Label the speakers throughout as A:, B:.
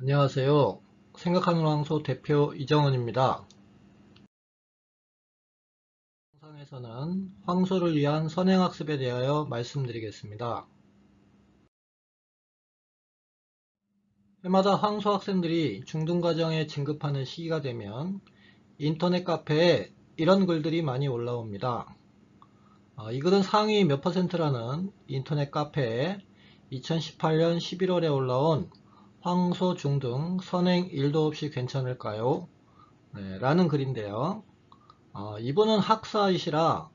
A: 안녕하세요. 생각하는 황소 대표 이정은입니다. 영상에서는 황소를 위한 선행학습에 대하여 말씀드리겠습니다. 해마다 황소 학생들이 중등과정에 진급하는 시기가 되면 인터넷 카페에 이런 글들이 많이 올라옵니다. 이 글은 상위 몇 퍼센트라는 인터넷 카페에 2018년 11월에 올라온 황소 중등 선행 1도 없이 괜찮을까요? 라는 글인데요. 이분은 학사이시라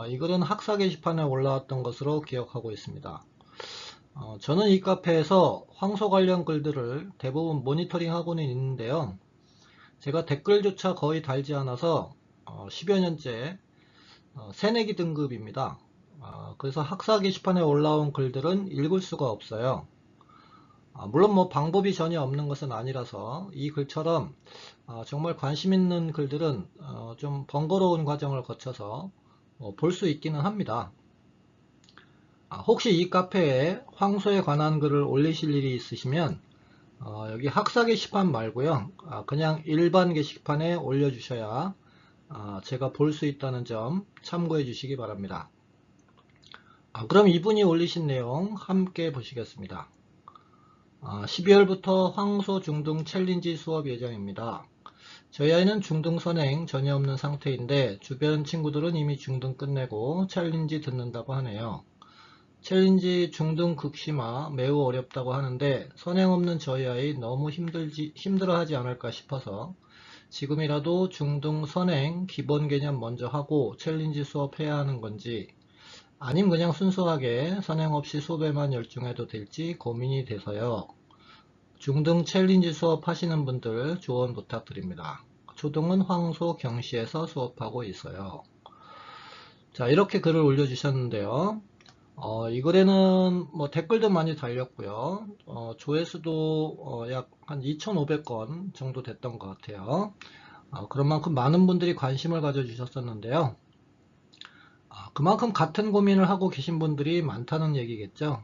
A: 이 글은 학사 게시판에 올라왔던 것으로 기억하고 있습니다. 저는 이 카페에서 황소 관련 글들을 대부분 모니터링하고는 있는데요. 제가 댓글조차 거의 달지 않아서 10여 년째 새내기 등급입니다. 그래서 학사 게시판에 올라온 글들은 읽을 수가 없어요. 물론 뭐 방법이 전혀 없는 것은 아니라서 이 글처럼 정말 관심 있는 글들은 좀 번거로운 과정을 거쳐서 볼 수 있기는 합니다. 혹시 이 카페에 황소에 관한 글을 올리실 일이 있으시면 여기 학사 게시판 말고요, 그냥 일반 게시판에 올려주셔야 제가 볼 수 있다는 점 참고해 주시기 바랍니다. 그럼 이분이 올리신 내용 함께 보시겠습니다. 12월부터 황소 중등 챌린지 수업 예정입니다. 저희 아이는 중등 선행 전혀 없는 상태인데 주변 친구들은 이미 중등 끝내고 챌린지 듣는다고 하네요. 챌린지 중등 극심화 매우 어렵다고 하는데 선행 없는 저희 아이 너무 힘들어하지 않을까 싶어서 지금이라도 중등 선행 기본 개념 먼저 하고 챌린지 수업 해야 하는 건지 아님 그냥 순수하게 선행 없이 수업에만 열중해도 될지 고민이 돼서요. 중등 챌린지 수업 하시는 분들 조언 부탁드립니다. 초등은 황소 경시에서 수업하고 있어요. 자, 이렇게 글을 올려주셨는데요. 이 글에는 뭐 댓글도 많이 달렸고요. 조회수도 약 한 2,500건 정도 됐던 것 같아요. 그런 만큼 많은 분들이 관심을 가져주셨었는데요. 그만큼 같은 고민을 하고 계신 분들이 많다는 얘기겠죠.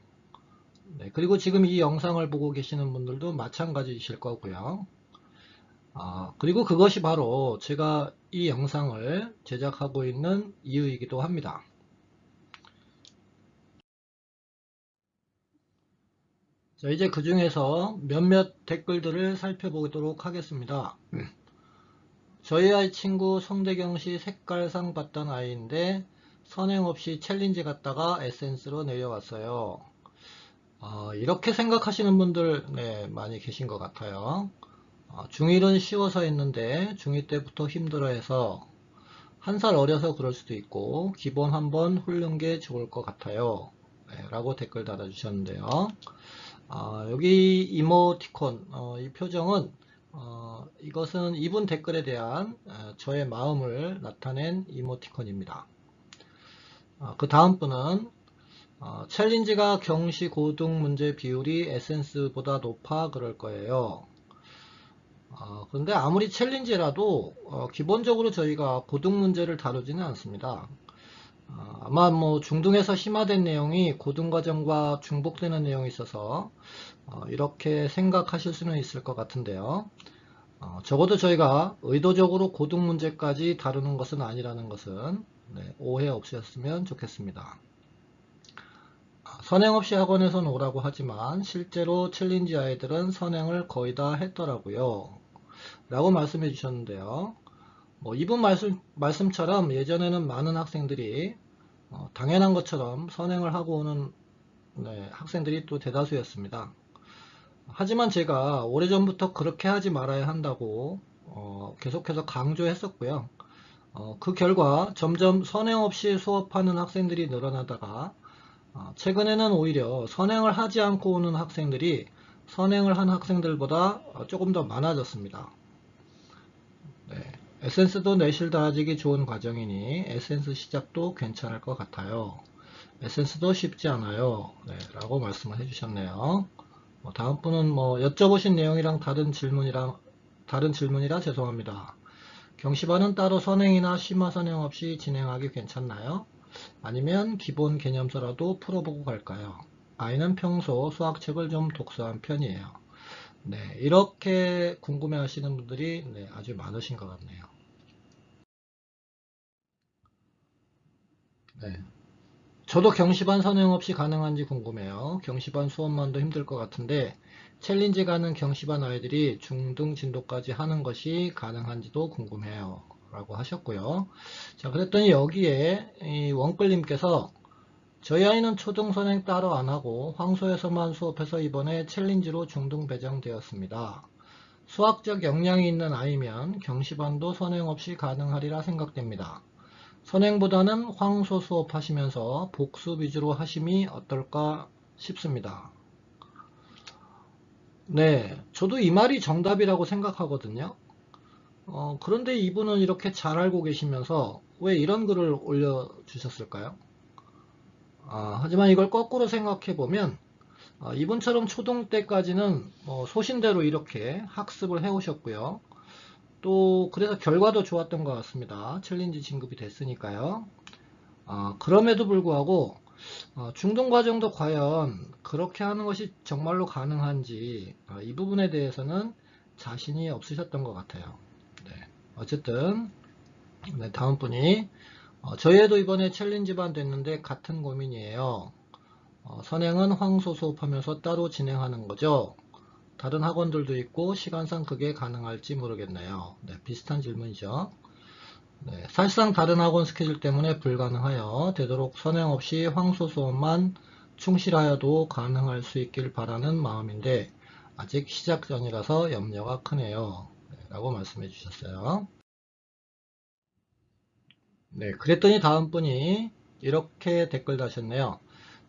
A: 네, 그리고 지금 이 영상을 보고 계시는 분들도 마찬가지이실 거고요. 그리고 그것이 바로 제가 이 영상을 제작하고 있는 이유이기도 합니다. 자, 이제 그 중에서 몇몇 댓글들을 살펴보도록 하겠습니다. 저희 아이 친구 송대경씨 색깔상 봤던 아이인데 선행 없이 챌린지 갔다가 에센스로 내려왔어요. 이렇게 생각하시는 분들 네, 많이 계신 것 같아요. 중1은 쉬워서 했는데 중2 때부터 힘들어해서 한 살 어려서 그럴 수도 있고 기본 한번 훑는 게 좋을 것 같아요. 네, 라고 댓글 달아주셨는데요. 여기 이모티콘 이 표정은 이것은 이분 댓글에 대한 저의 마음을 나타낸 이모티콘입니다. 그 다음 분은 챌린지가 경시 고등 문제 비율이 에센스보다 높아 그럴 거예요. 그런데 아무리 챌린지라도 기본적으로 저희가 고등 문제를 다루지는 않습니다. 아마 뭐 중등에서 심화된 내용이 고등 과정과 중복되는 내용이 있어서 이렇게 생각하실 수는 있을 것 같은데요. 적어도 저희가 의도적으로 고등 문제까지 다루는 것은 아니라는 것은 네, 오해 없으셨으면 좋겠습니다. 선행 없이 학원에서 오라고 하지만 실제로 챌린지 아이들은 선행을 거의 다 했더라고요. 라고 말씀해 주셨는데요. 뭐 이분 말씀처럼 예전에는 많은 학생들이 당연한 것처럼 선행을 하고 오는 네, 학생들이 또 대다수였습니다. 하지만 제가 오래전부터 그렇게 하지 말아야 한다고 계속해서 강조했었고요. 그 결과 점점 선행 없이 수업하는 학생들이 늘어나다가 최근에는 오히려 선행을 하지 않고 오는 학생들이 선행을 한 학생들보다 조금 더 많아졌습니다. 네, 에센스도 내실 다지기 좋은 과정이니 에센스 시작도 괜찮을 것 같아요. 에센스도 쉽지 않아요. 네, 라고 말씀을 해주셨네요. 다음 분은 뭐 여쭤보신 내용이랑 다른 질문이라 죄송합니다. 경시반은 따로 선행이나 심화 선행 없이 진행하기 괜찮나요? 아니면 기본 개념서라도 풀어보고 갈까요? 아이는 평소 수학책을 좀 독서한 편이에요. 네, 이렇게 궁금해 하시는 분들이 네, 아주 많으신 것 같네요. 네. 저도 경시반 선행 없이 가능한지 궁금해요. 경시반 수업만도 힘들 것 같은데 챌린지 가는 경시반 아이들이 중등 진도까지 하는 것이 가능한지도 궁금해요. 라고 하셨고요. 자, 그랬더니 여기에 이 원글님께서 저희 아이는 초등 선행 따로 안 하고 황소에서만 수업해서 이번에 챌린지로 중등 배정되었습니다. 수학적 역량이 있는 아이면 경시반도 선행 없이 가능하리라 생각됩니다. 선행보다는 황소 수업하시면서 복습 위주로 하심이 어떨까 싶습니다. 네, 저도 이 말이 정답이라고 생각하거든요. 그런데 이분은 이렇게 잘 알고 계시면서 왜 이런 글을 올려주셨을까요? 하지만 이걸 거꾸로 생각해보면 이분처럼 초등 때까지는 소신대로 이렇게 학습을 해오셨고요. 또 그래서 결과도 좋았던 것 같습니다. 챌린지 진급이 됐으니까요. 그럼에도 불구하고 중등 과정도 과연 그렇게 하는 것이 정말로 가능한지 이 부분에 대해서는 자신이 없으셨던 것 같아요. 네. 어쨌든 네, 다음 분이 저희도 이번에 챌린지반 됐는데 같은 고민이에요. 선행은 황소 수업하면서 따로 진행하는 거죠. 다른 학원들도 있고 시간상 그게 가능할지 모르겠네요. 네, 비슷한 질문이죠. 네, 사실상 다른 학원 스케줄 때문에 불가능하여 되도록 선행 없이 황소 수업만 충실하여도 가능할 수 있길 바라는 마음인데 아직 시작 전이라서 염려가 크네요. 네, 라고 말씀해 주셨어요. 네, 그랬더니 다음 분이 이렇게 댓글 다셨네요.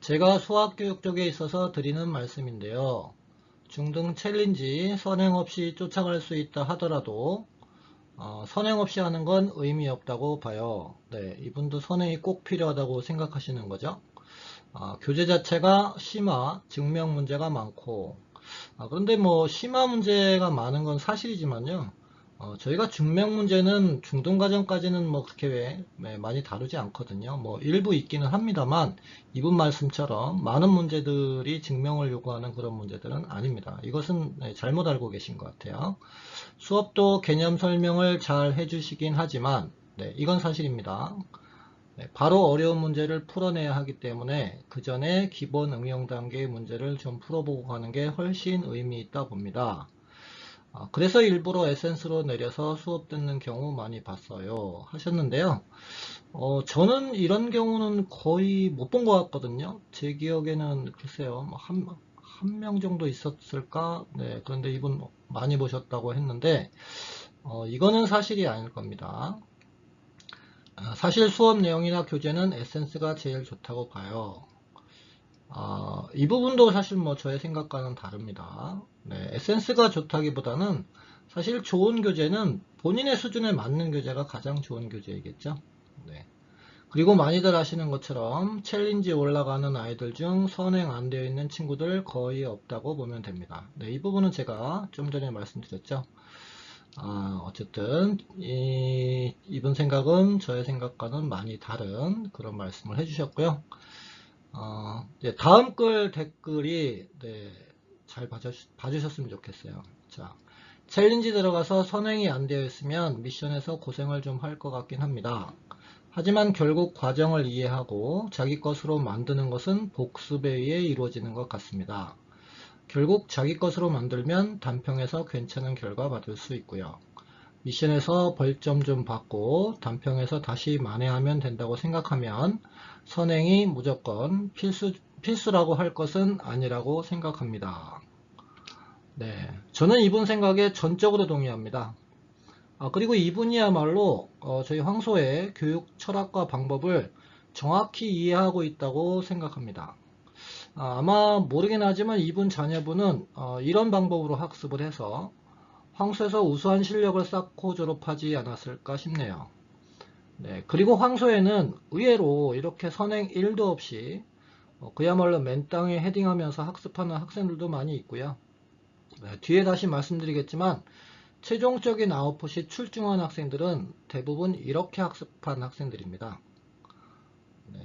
A: 제가 수학교육 쪽에 있어서 드리는 말씀인데요. 중등 챌린지 선행 없이 쫓아갈 수 있다 하더라도 선행 없이 하는 건 의미 없다고 봐요. 네, 이분도 선행이 꼭 필요하다고 생각하시는 거죠. 교재 자체가 심화, 증명 문제가 많고 그런데 뭐 심화 문제가 많은 건 사실이지만요. 저희가 증명 문제는 중등 과정까지는 뭐 그렇게 많이 다루지 않거든요. 뭐 일부 있기는 합니다만 이분 말씀처럼 많은 문제들이 증명을 요구하는 그런 문제들은 아닙니다. 이것은 잘못 알고 계신 것 같아요. 수업도 개념 설명을 잘 해주시긴 하지만 네, 이건 사실입니다. 네, 바로 어려운 문제를 풀어내야 하기 때문에 그 전에 기본 응용 단계의 문제를 좀 풀어보고 가는 게 훨씬 의미 있다 봅니다. 그래서 일부러 에센스로 내려서 수업 듣는 경우 많이 봤어요 하셨는데요. 저는 이런 경우는 거의 못 본 것 같거든요. 제 기억에는 글쎄요, 뭐 한 명 정도 있었을까? 네, 그런데 이분 많이 보셨다고 했는데, 이거는 사실이 아닐 겁니다. 사실 수업 내용이나 교재는 에센스가 제일 좋다고 봐요. 이 부분도 사실 뭐 저의 생각과는 다릅니다. 네, 에센스가 좋다기보다는 사실 좋은 교재는 본인의 수준에 맞는 교재가 가장 좋은 교재이겠죠. 네. 그리고 많이들 아시는 것처럼 챌린지 올라가는 아이들 중 선행 안 되어 있는 친구들 거의 없다고 보면 됩니다. 네, 이 부분은 제가 좀 전에 말씀드렸죠. 어쨌든 이분 생각은 저의 생각과는 많이 다른 그런 말씀을 해주셨고요. 다음 글 댓글이 잘 봐주셨으면 좋겠어요. 자, 챌린지 들어가서 선행이 안 되어 있으면 미션에서 고생을 좀 할 것 같긴 합니다. 하지만 결국 과정을 이해하고 자기 것으로 만드는 것은 복습에 의해 이루어지는 것 같습니다. 결국 자기 것으로 만들면 단평에서 괜찮은 결과 받을 수 있고요. 미션에서 벌점 좀 받고 단평에서 다시 만회하면 된다고 생각하면 선행이 무조건 필수라고 할 것은 아니라고 생각합니다. 네, 저는 이분 생각에 전적으로 동의합니다. 그리고 이분이야말로 저희 황소의 교육 철학과 방법을 정확히 이해하고 있다고 생각합니다. 아마 모르긴 하지만 이분 자녀분은 이런 방법으로 학습을 해서 황소에서 우수한 실력을 쌓고 졸업하지 않았을까 싶네요. 네, 그리고 황소에는 의외로 이렇게 선행 1도 없이 그야말로 맨땅에 헤딩하면서 학습하는 학생들도 많이 있고요. 네, 뒤에 다시 말씀드리겠지만 최종적인 아웃풋이 출중한 학생들은 대부분 이렇게 학습한 학생들입니다. 네,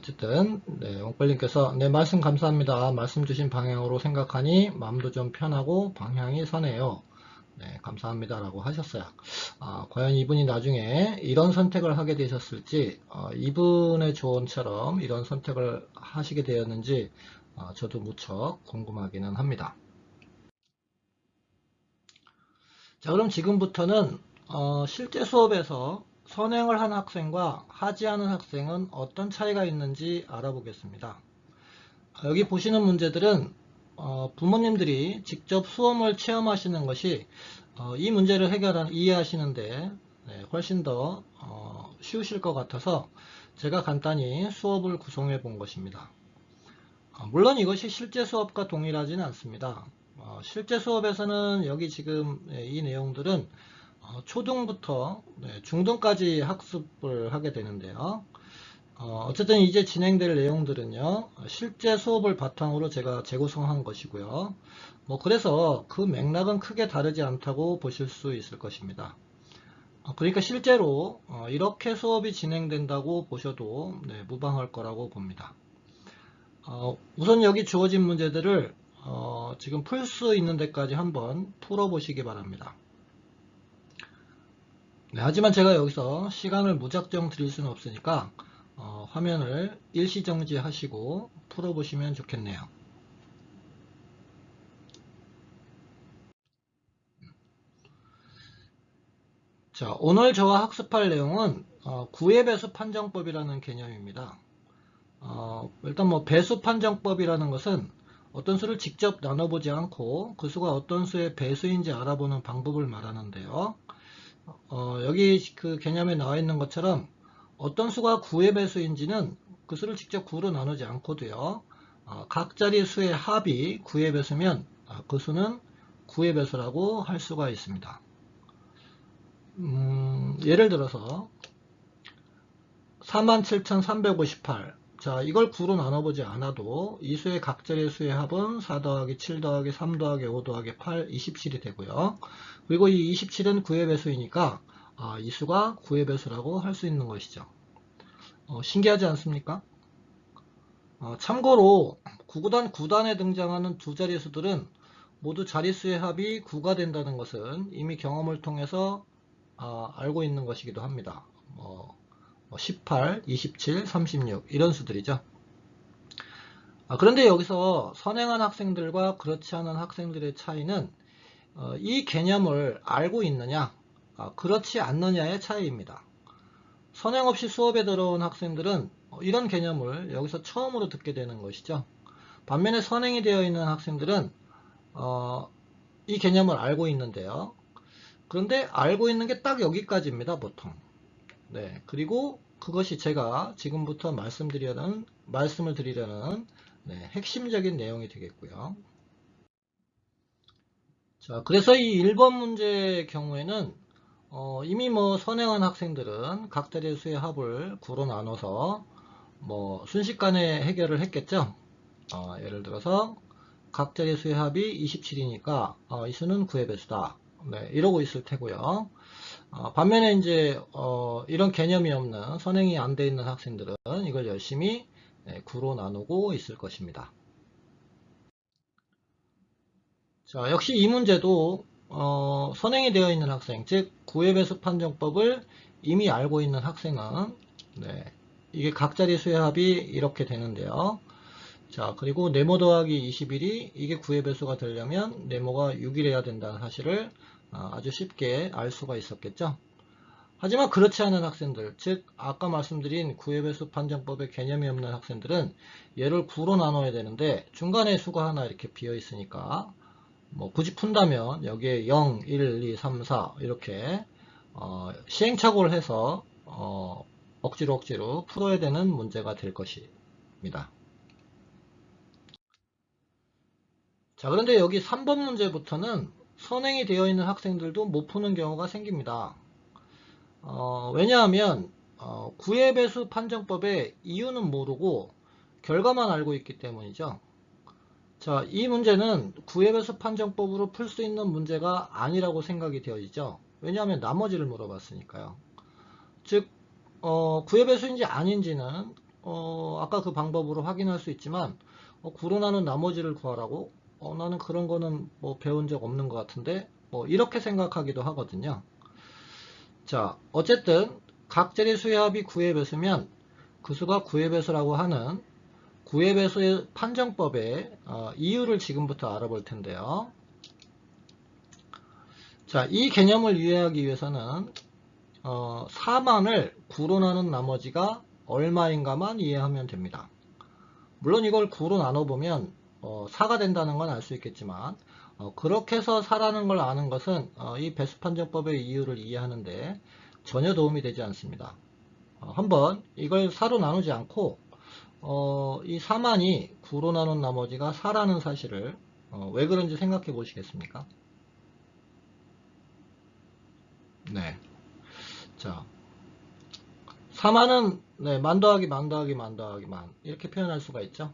A: 어쨌든 옹빨님께서 말씀 감사합니다. 말씀 주신 방향으로 생각하니 마음도 좀 편하고 방향이 서네요. 감사합니다 라고 하셨어요. 과연 이분이 나중에 이런 선택을 하게 되셨을지, 이분의 조언처럼 이런 선택을 하시게 되었는지 저도 무척 궁금하기는 합니다. 자, 그럼 지금부터는 실제 수업에서 선행을 한 학생과 하지 않은 학생은 어떤 차이가 있는지 알아보겠습니다. 여기 보시는 문제들은 부모님들이 직접 수험을 체험하시는 것이 이 문제를 이해하시는데 훨씬 더 쉬우실 것 같아서 제가 간단히 수업을 구성해 본 것입니다. 물론 이것이 실제 수업과 동일하지는 않습니다. 실제 수업에서는 여기 지금 이 내용들은 초등부터 중등까지 학습을 하게 되는데요. 어쨌든 이제 진행될 내용들은요, 실제 수업을 바탕으로 제가 재구성한 것이고요. 그래서 그 맥락은 크게 다르지 않다고 보실 수 있을 것입니다. 그러니까 실제로 이렇게 수업이 진행된다고 보셔도 무방할 거라고 봅니다. 우선 여기 주어진 문제들을 지금 풀 수 있는 데까지 한번 풀어보시기 바랍니다. 하지만 제가 여기서 시간을 무작정 드릴 수는 없으니까 화면을 일시정지 하시고 풀어보시면 좋겠네요. 자, 오늘 저와 학습할 내용은 구의 배수 판정법이라는 개념입니다. 일단 배수 판정법이라는 것은 어떤 수를 직접 나눠보지 않고 그 수가 어떤 수의 배수인지 알아보는 방법을 말하는데요. 여기 그 개념에 나와 있는 것처럼 어떤 수가 9의 배수인지는 그 수를 직접 9로 나누지 않고도요. 각 자리 수의 합이 9의 배수면 그 수는 9의 배수라고 할 수가 있습니다. 예를 들어서 47,358. 자, 이걸 9로 나눠보지 않아도 이 수의 각 자리의 수의 합은 4 더하기 7 더하기 3 더하기 5 더하기 8, 27이 되고요. 그리고 이 27은 9의 배수이니까 이 수가 9의 배수라고 할 수 있는 것이죠. 신기하지 않습니까? 참고로 9구단 9단에 등장하는 두 자릿수들은 모두 자릿수의 합이 9가 된다는 것은 이미 경험을 통해서 알고 있는 것이기도 합니다. 18, 27, 36 이런 수들이죠. 그런데 여기서 선행한 학생들과 그렇지 않은 학생들의 차이는 이 개념을 알고 있느냐, 그렇지 않느냐의 차이입니다. 선행 없이 수업에 들어온 학생들은 이런 개념을 여기서 처음으로 듣게 되는 것이죠. 반면에 선행이 되어 있는 학생들은 이 개념을 알고 있는데요. 그런데 알고 있는 게 딱 여기까지입니다, 보통. 그리고 그것이 제가 지금부터 말씀을 드리려는 핵심적인 내용이 되겠고요. 자, 그래서 이 1번 문제의 경우에는 이미 선행한 학생들은 각 자리의 수의 합을 9로 나눠서 순식간에 해결을 했겠죠. 예를 들어서 각 자리의 수의 합이 27이니까 이 수는 9의 배수다. 이러고 있을 테고요. 반면에 이제 이런 개념이 없는 선행이 안 돼 있는 학생들은 이걸 열심히 9로 나누고 있을 것입니다. 자, 역시 이 문제도 선행이 되어 있는 학생, 즉 9의 배수 판정법을 이미 알고 있는 학생은 이게 각 자리 수의 합이 이렇게 되는데요. 자, 그리고 네모 더하기 21이 이게 9의 배수가 되려면 네모가 6이래야 된다는 사실을 아주 쉽게 알 수가 있었겠죠. 하지만 그렇지 않은 학생들, 즉 아까 말씀드린 9의 배수 판정법의 개념이 없는 학생들은 얘를 9로 나눠야 되는데 중간에 수가 하나 이렇게 비어 있으니까 굳이 푼다면 여기에 0, 1, 2, 3, 4 이렇게 시행착오를 해서 억지로 풀어야 되는 문제가 될 것입니다. 자, 그런데 여기 3번 문제부터는 선행이 되어 있는 학생들도 못 푸는 경우가 생깁니다. 왜냐하면 9의 배수 판정법의 이유는 모르고 결과만 알고 있기 때문이죠. 자, 이 문제는 9의 배수 판정법으로 풀 수 있는 문제가 아니라고 생각이 되어지죠. 왜냐하면 나머지를 물어봤으니까요. 즉 9의 배수인지 아닌지는 아까 그 방법으로 확인할 수 있지만 구로 나눈 나머지를 구하라고? 나는 그런 거는 뭐 배운 적 없는 것 같은데 뭐 이렇게 생각하기도 하거든요. 자, 어쨌든 각자리 수의 합이 9의 배수면 그 수가 9의 배수라고 하는 9의 배수의 판정법의 이유를 지금부터 알아볼 텐데요. 자, 이 개념을 이해하기 위해서는 4만을 9로 나눈 나머지가 얼마인가만 이해하면 됩니다. 물론 이걸 9로 나눠보면 4가 된다는 건 알 수 있겠지만 그렇게 해서 4라는 걸 아는 것은 이 배수판정법의 이유를 이해하는데 전혀 도움이 되지 않습니다. 한번 이걸 4로 나누지 않고 이 4만이 9로 나눈 나머지가 4라는 사실을 왜 그런지 생각해 보시겠습니까? 네. 자, 4만은 네, 만 더하기 만 더하기 만 더하기 만 이렇게 표현할 수가 있죠.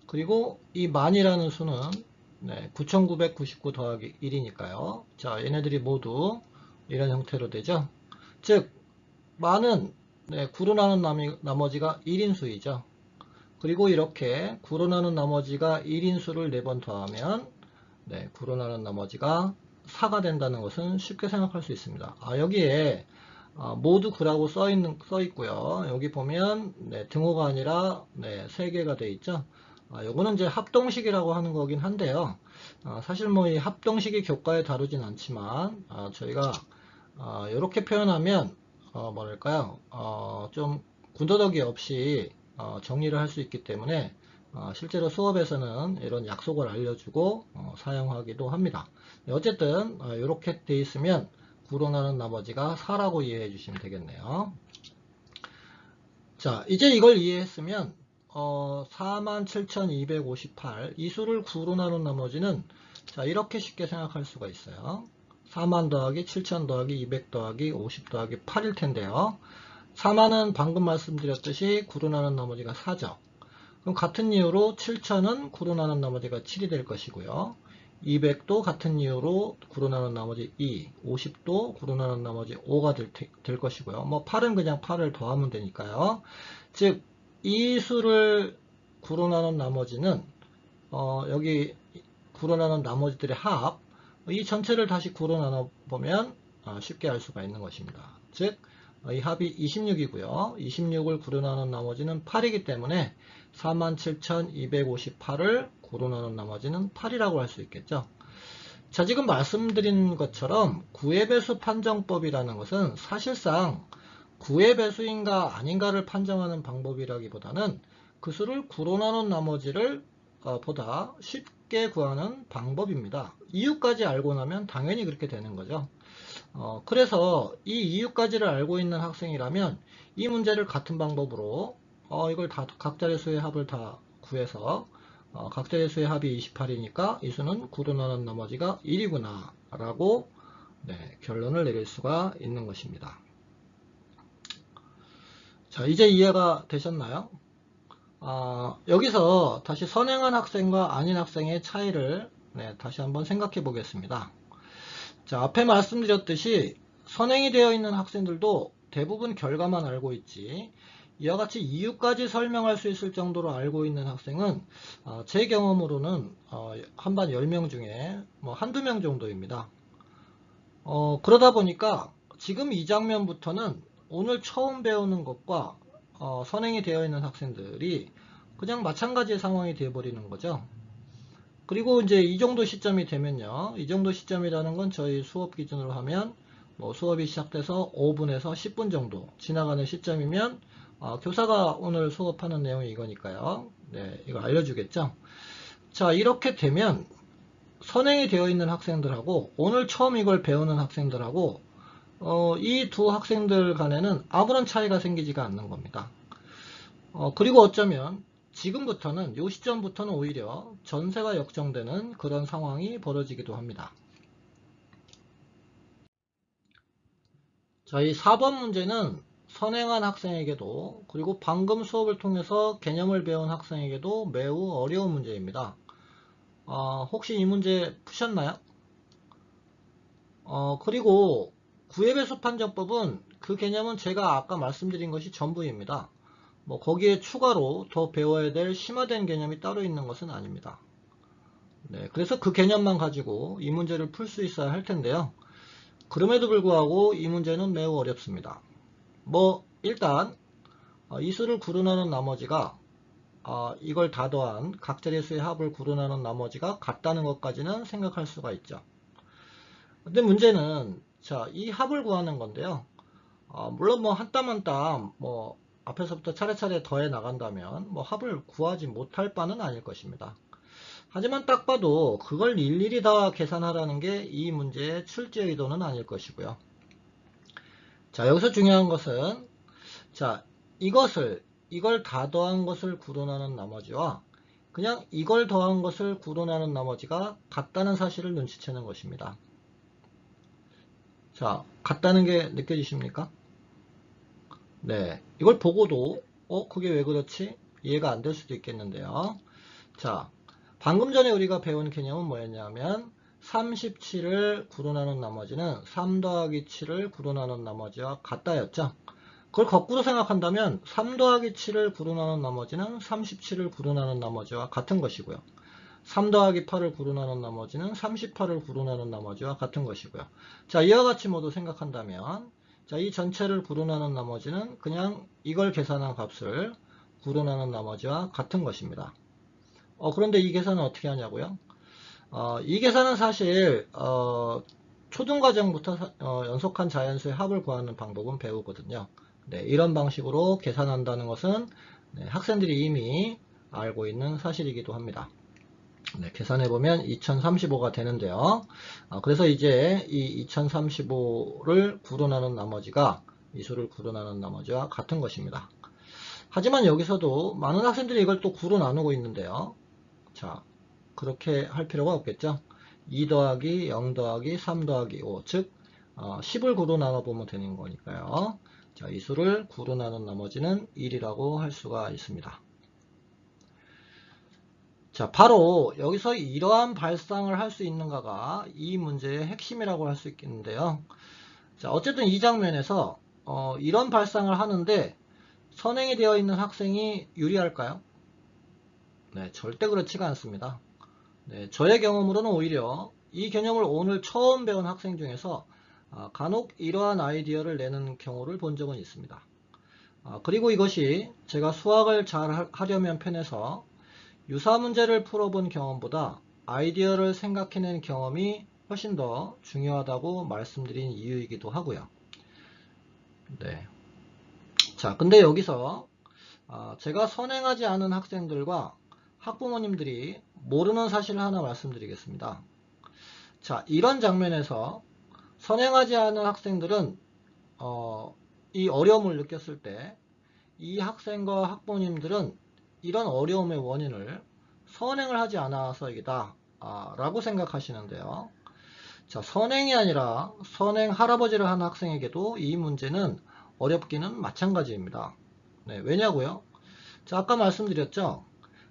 A: 그리고 이 만이라는 수는 네, 9999 더하기 1이니까요. 자, 얘네들이 모두 이런 형태로 되죠. 즉 만은 네, 9로 나눈 나머지가 1인수이죠. 그리고 이렇게 9로 나눈 나머지가 1인수를 4번 더하면 네, 9로 나눈 나머지가 4가 된다는 것은 쉽게 생각할 수 있습니다. 여기에 모두 9라고 써 있고요. 여기 보면 네, 등호가 아니라 네, 3개가 돼 있죠. 요거는 이제 합동식이라고 하는 거긴 한데요. 사실 뭐 이 합동식이 교과에 다루진 않지만 저희가 이렇게 표현하면 뭐랄까요? 좀 군더더기 없이 정리를 할 수 있기 때문에 실제로 수업에서는 이런 약속을 알려주고 사용하기도 합니다. 어쨌든 이렇게 돼 있으면 9로 나눈 나머지가 4라고 이해해 주시면 되겠네요. 자, 이제 이걸 이해했으면 47,258 이 수를 9로 나눈 나머지는 자, 이렇게 쉽게 생각할 수가 있어요. 4만 더하기 7,000 더하기 200 더하기 50 더하기 8일 텐데요. 4만은 방금 말씀드렸듯이 9로 나눈 나머지가 4죠. 그럼 같은 이유로 7,000은 9로 나눈 나머지가 7이 될 것이고요. 200도 같은 이유로 9로 나눈 나머지 2, 50도 9로 나눈 나머지 5가 될 것이고요. 뭐 8은 그냥 8을 더하면 되니까요. 즉, 이 수를 9로 나눈 나머지는 여기 9로 나눈 나머지들의 합, 이 전체를 다시 9로 나눠보면 쉽게 알 수가 있는 것입니다. 즉, 이 합이 26이고요. 26을 9로 나눈 나머지는 8이기 때문에 47,258을 9로 나눈 나머지는 8이라고 할 수 있겠죠. 자, 지금 말씀드린 것처럼 9의 배수 판정법이라는 것은 사실상 9의 배수인가 아닌가를 판정하는 방법이라기보다는 그 수를 9로 나눈 나머지를 보다 쉽게 구하는 방법입니다. 이유까지 알고 나면 당연히 그렇게 되는 거죠. 그래서 이 이유까지를 알고 있는 학생이라면 이 문제를 같은 방법으로 이걸 다 각자의 수의 합을 다 구해서 각자의 수의 합이 28이니까 이 수는 9로 나눈 나머지가 1이구나 라고 네, 결론을 내릴 수가 있는 것입니다. 자, 이제 이해가 되셨나요? 여기서 다시 선행한 학생과 아닌 학생의 차이를 네, 다시 한번 생각해 보겠습니다. 자, 앞에 말씀드렸듯이 선행이 되어 있는 학생들도 대부분 결과만 알고 있지 이와 같이 이유까지 설명할 수 있을 정도로 알고 있는 학생은 제 경험으로는 한반 10명 중에 뭐 한두 명 정도입니다. 그러다 보니까 지금 이 장면부터는 오늘 처음 배우는 것과 선행이 되어 있는 학생들이 그냥 마찬가지의 상황이 되어버리는 거죠. 그리고 이제 이 정도 시점이 되면요. 이 정도 시점이라는 건 저희 수업 기준으로 하면 뭐 수업이 시작돼서 5분에서 10분 정도 지나가는 시점이면 교사가 오늘 수업하는 내용이 이거니까요. 네, 이거 알려주겠죠. 자, 이렇게 되면 선행이 되어 있는 학생들하고 오늘 처음 이걸 배우는 학생들하고 이 두 학생들 간에는 아무런 차이가 생기지가 않는 겁니다. 그리고 어쩌면 지금부터는 이 시점부터는 오히려 전세가 역정되는 그런 상황이 벌어지기도 합니다. 자, 이 4번 문제는 선행한 학생에게도 그리고 방금 수업을 통해서 개념을 배운 학생에게도 매우 어려운 문제입니다. 혹시 이 문제 푸셨나요? 그리고 구의 배수 판정법은 그 개념은 제가 아까 말씀드린 것이 전부입니다. 뭐 거기에 추가로 더 배워야 될 심화된 개념이 따로 있는 것은 아닙니다. 네, 그래서 그 개념만 가지고 이 문제를 풀 수 있어야 할 텐데요. 그럼에도 불구하고 이 문제는 매우 어렵습니다. 뭐 일단 이 수를 구분하는 나머지가 이걸 다 더한 각자리수의 합을 구분하는 나머지가 같다는 것까지는 생각할 수가 있죠. 근데 문제는 자, 이 합을 구하는 건데요. 물론 뭐 한 땀 한 땀 뭐 앞에서부터 차례차례 더해 나간다면 뭐 합을 구하지 못할 바는 아닐 것입니다. 하지만 딱 봐도 그걸 일일이 다 계산하라는 게 이 문제의 출제 의도는 아닐 것이고요. 자, 여기서 중요한 것은 자, 이걸 다 더한 것을 구분하는 나머지와 그냥 이걸 더한 것을 구분하는 나머지가 같다는 사실을 눈치채는 것입니다. 자, 같다는 게 느껴지십니까? 네, 이걸 보고도 그게 왜 그렇지? 이해가 안 될 수도 있겠는데요. 자, 방금 전에 우리가 배운 개념은 뭐였냐면 37을 구분하는 나머지는 3 더하기 7을 구분하는 나머지와 같다였죠. 그걸 거꾸로 생각한다면 3 더하기 7을 구분하는 나머지는 37을 구분하는 나머지와 같은 것이고요. 3 더하기 8을 구분하는 나머지는 38을 구분하는 나머지와 같은 것이고요. 자, 이와 같이 모두 생각한다면 자, 이 전체를 구분하는 나머지는 그냥 이걸 계산한 값을 구분하는 나머지와 같은 것입니다. 그런데 이 계산은 어떻게 하냐고요? 이 계산은 사실 초등과정부터 연속한 자연수의 합을 구하는 방법은 배우거든요. 네, 이런 방식으로 계산한다는 것은 네, 학생들이 이미 알고 있는 사실이기도 합니다. 네, 계산해보면 2035가 되는데요. 그래서 이제 이 2035를 구분하는 나머지가 이 수를 구분하는 나머지와 같은 것입니다. 하지만 여기서도 많은 학생들이 이걸 또 구로 나누고 있는데요. 자, 그렇게 할 필요가 없겠죠. 2 더하기 0 더하기 3 더하기 5, 즉 10을 구로 나눠보면 되는 거니까요. 자, 이 수를 구로 나눈 나머지는 1이라고 할 수가 있습니다. 자, 바로 여기서 이러한 발상을 할 수 있는가가 이 문제의 핵심이라고 할 수 있겠는데요. 자, 어쨌든 이 장면에서 이런 발상을 하는데 선행이 되어 있는 학생이 유리할까요? 네, 절대 그렇지가 않습니다. 네, 저의 경험으로는 오히려 이 개념을 오늘 처음 배운 학생 중에서 간혹 이러한 아이디어를 내는 경우를 본 적은 있습니다. 그리고 이것이 제가 수학을 잘 하려면 편해서 유사 문제를 풀어본 경험보다 아이디어를 생각해낸 경험이 훨씬 더 중요하다고 말씀드린 이유이기도 하고요. 네. 자, 근데 여기서 제가 선행하지 않은 학생들과 학부모님들이 모르는 사실을 하나 말씀드리겠습니다. 자, 이런 장면에서 선행하지 않은 학생들은 이 어려움을 느꼈을 때 이 학생과 학부모님들은 이런 어려움의 원인을 선행을 하지 않아서이다 라고 생각하시는데요. 자, 선행이 아니라 선행 할아버지를 한 학생에게도 이 문제는 어렵기는 마찬가지입니다. 네, 왜냐고요? 자, 아까 말씀드렸죠.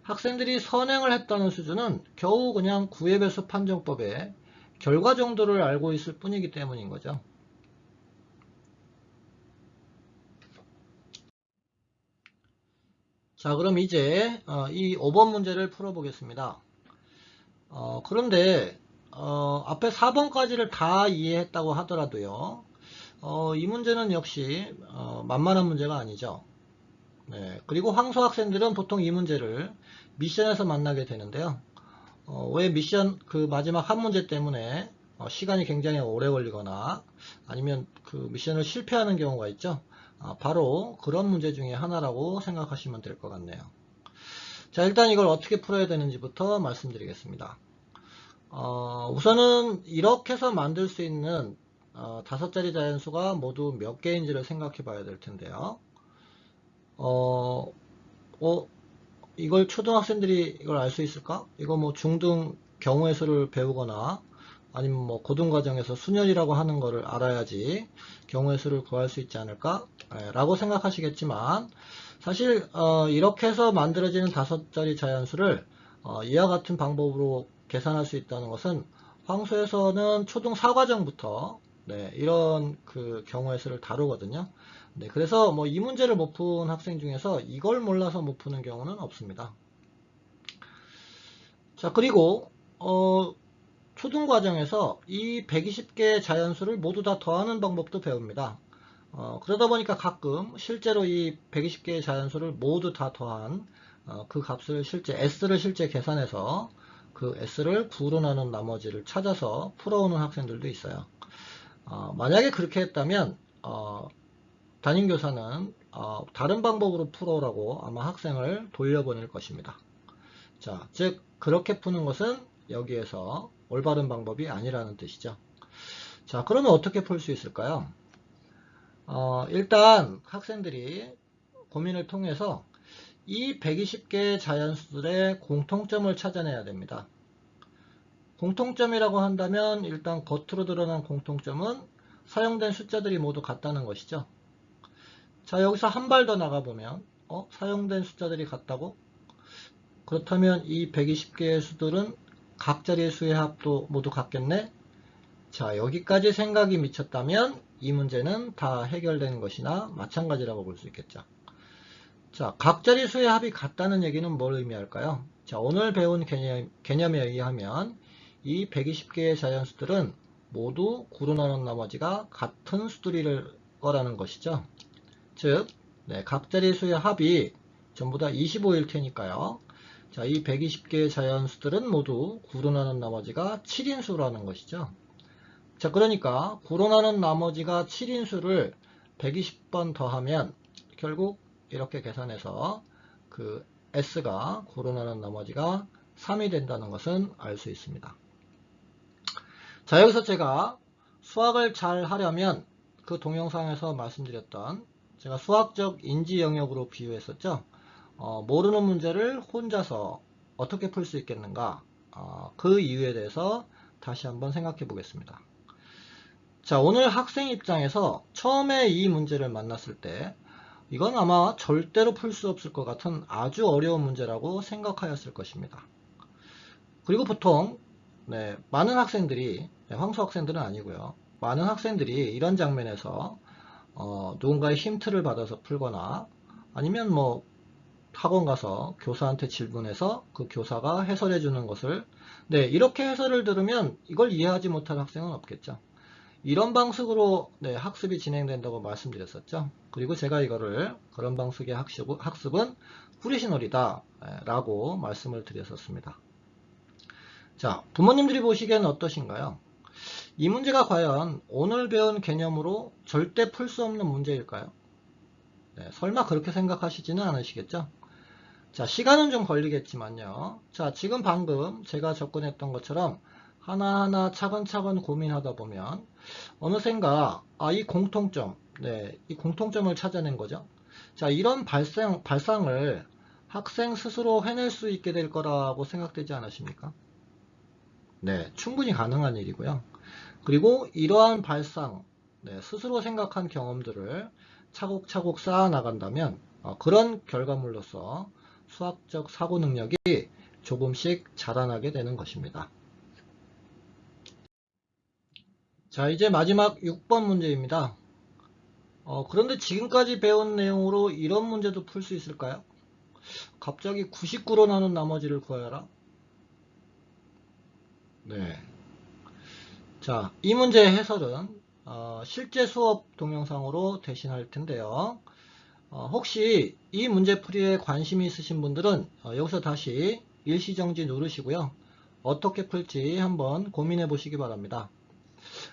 A: 학생들이 선행을 했다는 수준은 겨우 그냥 구애배수 판정법의 결과 정도를 알고 있을 뿐이기 때문인 거죠. 자, 그럼 이제 이 5번 문제를 풀어보겠습니다. 그런데 앞에 4번까지를 다 이해했다고 하더라도요. 이 문제는 역시 만만한 문제가 아니죠. 네, 그리고 황소 학생들은 보통 이 문제를 미션에서 만나게 되는데요. 왜 미션 그 마지막 한 문제 때문에 시간이 굉장히 오래 걸리거나 아니면 그 미션을 실패하는 경우가 있죠. 바로 그런 문제 중에 하나라고 생각하시면 될 것 같네요. 자, 일단 이걸 어떻게 풀어야 되는지부터 말씀드리겠습니다. 우선은 이렇게 해서 만들 수 있는 5자리 자연수가 모두 몇 개인지를 생각해 봐야 될 텐데요. 이걸 초등학생들이 이걸 알 수 있을까? 이거 뭐 중등 경우의 수를 배우거나 아니면 뭐 고등과정에서 순열이라고 하는 거를 알아야지 경우의 수를 구할 수 있지 않을까? 라고 생각하시겠지만 사실 이렇게 해서 만들어지는 5자리 자연수를 이와 같은 방법으로 계산할 수 있다는 것은 황소에서는 초등 4과정부터 네, 이런 그 경우의 수를 다루거든요. 네, 그래서 뭐 이 문제를 못 푼 학생 중에서 이걸 몰라서 못 푸는 경우는 없습니다. 자, 그리고 초등 과정에서 이 120개의 자연수를 모두 다 더하는 방법도 배웁니다. 그러다 보니까 가끔 실제로 이 120개의 자연수를 모두 다 더한 그 값을 S를 실제 계산해서 그 S를 9로 나눈 나머지를 찾아서 풀어오는 학생들도 있어요. 만약에 그렇게 했다면 담임교사는 다른 방법으로 풀어오라고 아마 학생을 돌려보낼 것입니다. 자, 즉 그렇게 푸는 것은 여기에서 올바른 방법이 아니라는 뜻이죠. 자, 그러면 어떻게 풀 수 있을까요? 일단 학생들이 고민을 통해서 이 120개의 자연수들의 공통점을 찾아내야 됩니다. 공통점이라고 한다면 일단 겉으로 드러난 공통점은 사용된 숫자들이 모두 같다는 것이죠. 자, 여기서 한 발 더 나가보면 사용된 숫자들이 같다고? 그렇다면 이 120개의 수들은 각 자리의 수의 합도 모두 같겠네? 자, 여기까지 생각이 미쳤다면 이 문제는 다 해결된 것이나 마찬가지라고 볼 수 있겠죠. 자, 각 자리 수의 합이 같다는 얘기는 뭘 의미할까요? 자, 오늘 배운 개념에 의하면 이 120개의 자연수들은 모두 9로 나눈 나머지가 같은 수들일 거라는 것이죠. 즉, 각 자리 수의 합이 전부 다 25일 테니까요. 자, 이 120개의 자연수들은 모두 9로 나눈 나머지가 7인수라는 것이죠. 자, 그러니까 9로 나눈 나머지가 7인수를 120번 더하면 결국 이렇게 계산해서 그 S가 9로 나눈 나머지가 3이 된다는 것은 알 수 있습니다. 자, 여기서 제가 수학을 잘 하려면 그 동영상에서 말씀드렸던 제가 수학적 인지 영역으로 비유했었죠. 모르는 문제를 혼자서 어떻게 풀 수 있겠는가, 그 이유에 대해서 다시 한번 생각해 보겠습니다. 자, 오늘 학생 입장에서 처음에 이 문제를 만났을 때 이건 아마 절대로 풀 수 없을 것 같은 아주 어려운 문제라고 생각하였을 것입니다. 그리고 보통 많은 학생들이, 황소 학생들은 아니고요, 많은 학생들이 이런 장면에서 누군가의 힌트를 받아서 풀거나 아니면 뭐 학원 가서 교사한테 질문해서 그 교사가 해설해 주는 것을, 이렇게 해설을 들으면 이걸 이해하지 못할 학생은 없겠죠. 이런 방식으로 학습이 진행된다고 말씀드렸었죠. 그리고 제가 이거를 그런 방식의 학습은 후리시놀이다 라고 말씀을 드렸었습니다. 자, 부모님들이 보시기에는 어떠신가요? 이 문제가 과연 오늘 배운 개념으로 절대 풀 수 없는 문제일까요? 설마 그렇게 생각하시지는 않으시겠죠? 자, 시간은 좀 걸리겠지만요. 자, 지금 방금 제가 접근했던 것처럼 하나하나 차근차근 고민하다 보면 어느샌가 이 공통점, 이 공통점을 찾아낸 거죠. 자, 이런 발상을 학생 스스로 해낼 수 있게 될 거라고 생각되지 않으십니까? 네, 충분히 가능한 일이고요. 그리고 이러한 발상, 스스로 생각한 경험들을 차곡차곡 쌓아 나간다면 그런 결과물로서 수학적 사고 능력이 조금씩 자라나게 되는 것입니다. 자, 이제 마지막 6번 문제입니다. 그런데 지금까지 배운 내용으로 이런 문제도 풀 수 있을까요? 갑자기 99로 나눈 나머지를 구하여라. 네. 자, 이 문제의 해설은 실제 수업 동영상으로 대신할 텐데요. 혹시 이 문제풀이에 관심이 있으신 분들은 여기서 다시 일시정지 누르시고요. 어떻게 풀지 한번 고민해 보시기 바랍니다.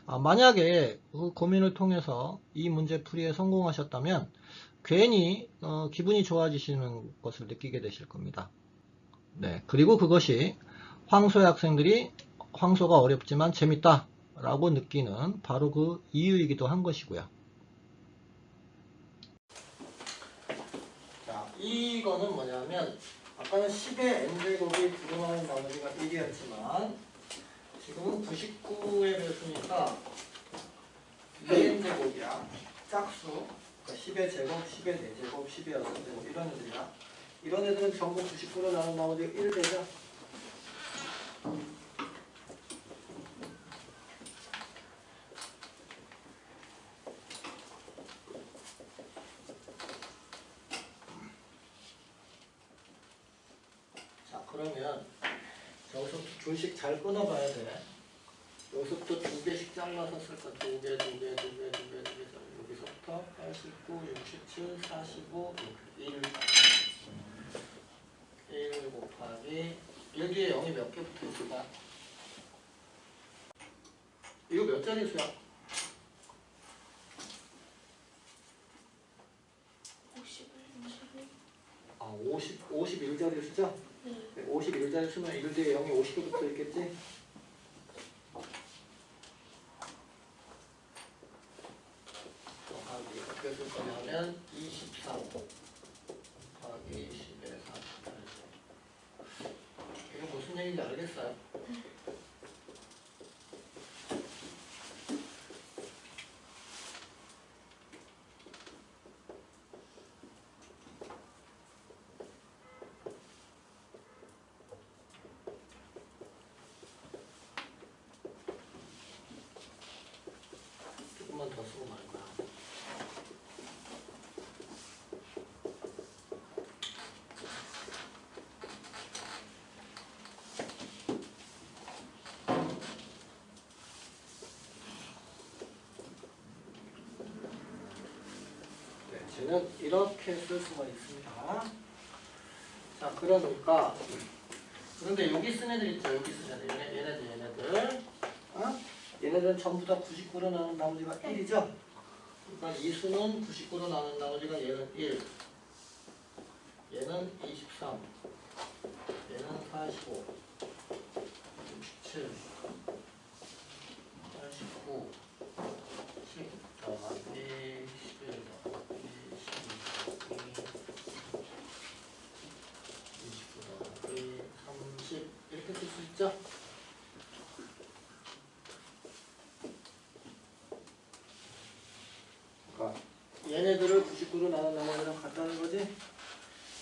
A: 만약에 그 고민을 통해서 이 문제풀이에 성공하셨다면 괜히 기분이 좋아지시는 것을 느끼게 되실 겁니다. 그리고 그것이 황소의 학생들이 황소가 어렵지만 재밌다 라고 느끼는 바로 그 이유이기도 한 것이고요. 자, 이거는 뭐냐면 아까는 10의 n제곱이 부등하는 나머지가 1이었지만 지금은 99의 배수니까 2n제곱이야. 짝수. 그러니까 10의 제곱, 10의 4제곱, 10의 6제곱 이런 애들이야. 이런 애들은 전부 99로 나눈 나머지가 1 되죠. 그러면 여기서 줄씩 잘 끊어봐야 돼. 여기서부터 2개씩 잘라서 쓸까? 2개. 여기서부터 89, 67, 45, 1 곱하기 1 뒤에 0이 몇 개 붙어 있을까? 이거 몇 자리 수야? 51자리 수죠? 네. 51자리 수면 1 뒤에 0이 50개 붙어 있겠지? 곱하기 어떻게 쓸 거냐면 23 곱하기 10에 48. 이거 무슨 얘기인지 알겠어요? 조금만 더 쓰고 말 거야. 는 이렇게 쓸 수가 있습니다. 자, 그러니까 그런데 여기 쓴 애들 있죠. 여기 쓴 애들. 얘네들. 얘네들은 전부 다 99로 나눈 나머지가 1이죠. 그러니까 이 수는 99로 나눈 나머지가 얘는 1. 얘는 23. 얘는 45. 67. 89. 10. 더하기 11. 30 이렇게 쓸 수 있죠? 그러니까 얘네들을 99로 나눈 나머지랑 같다는 거지?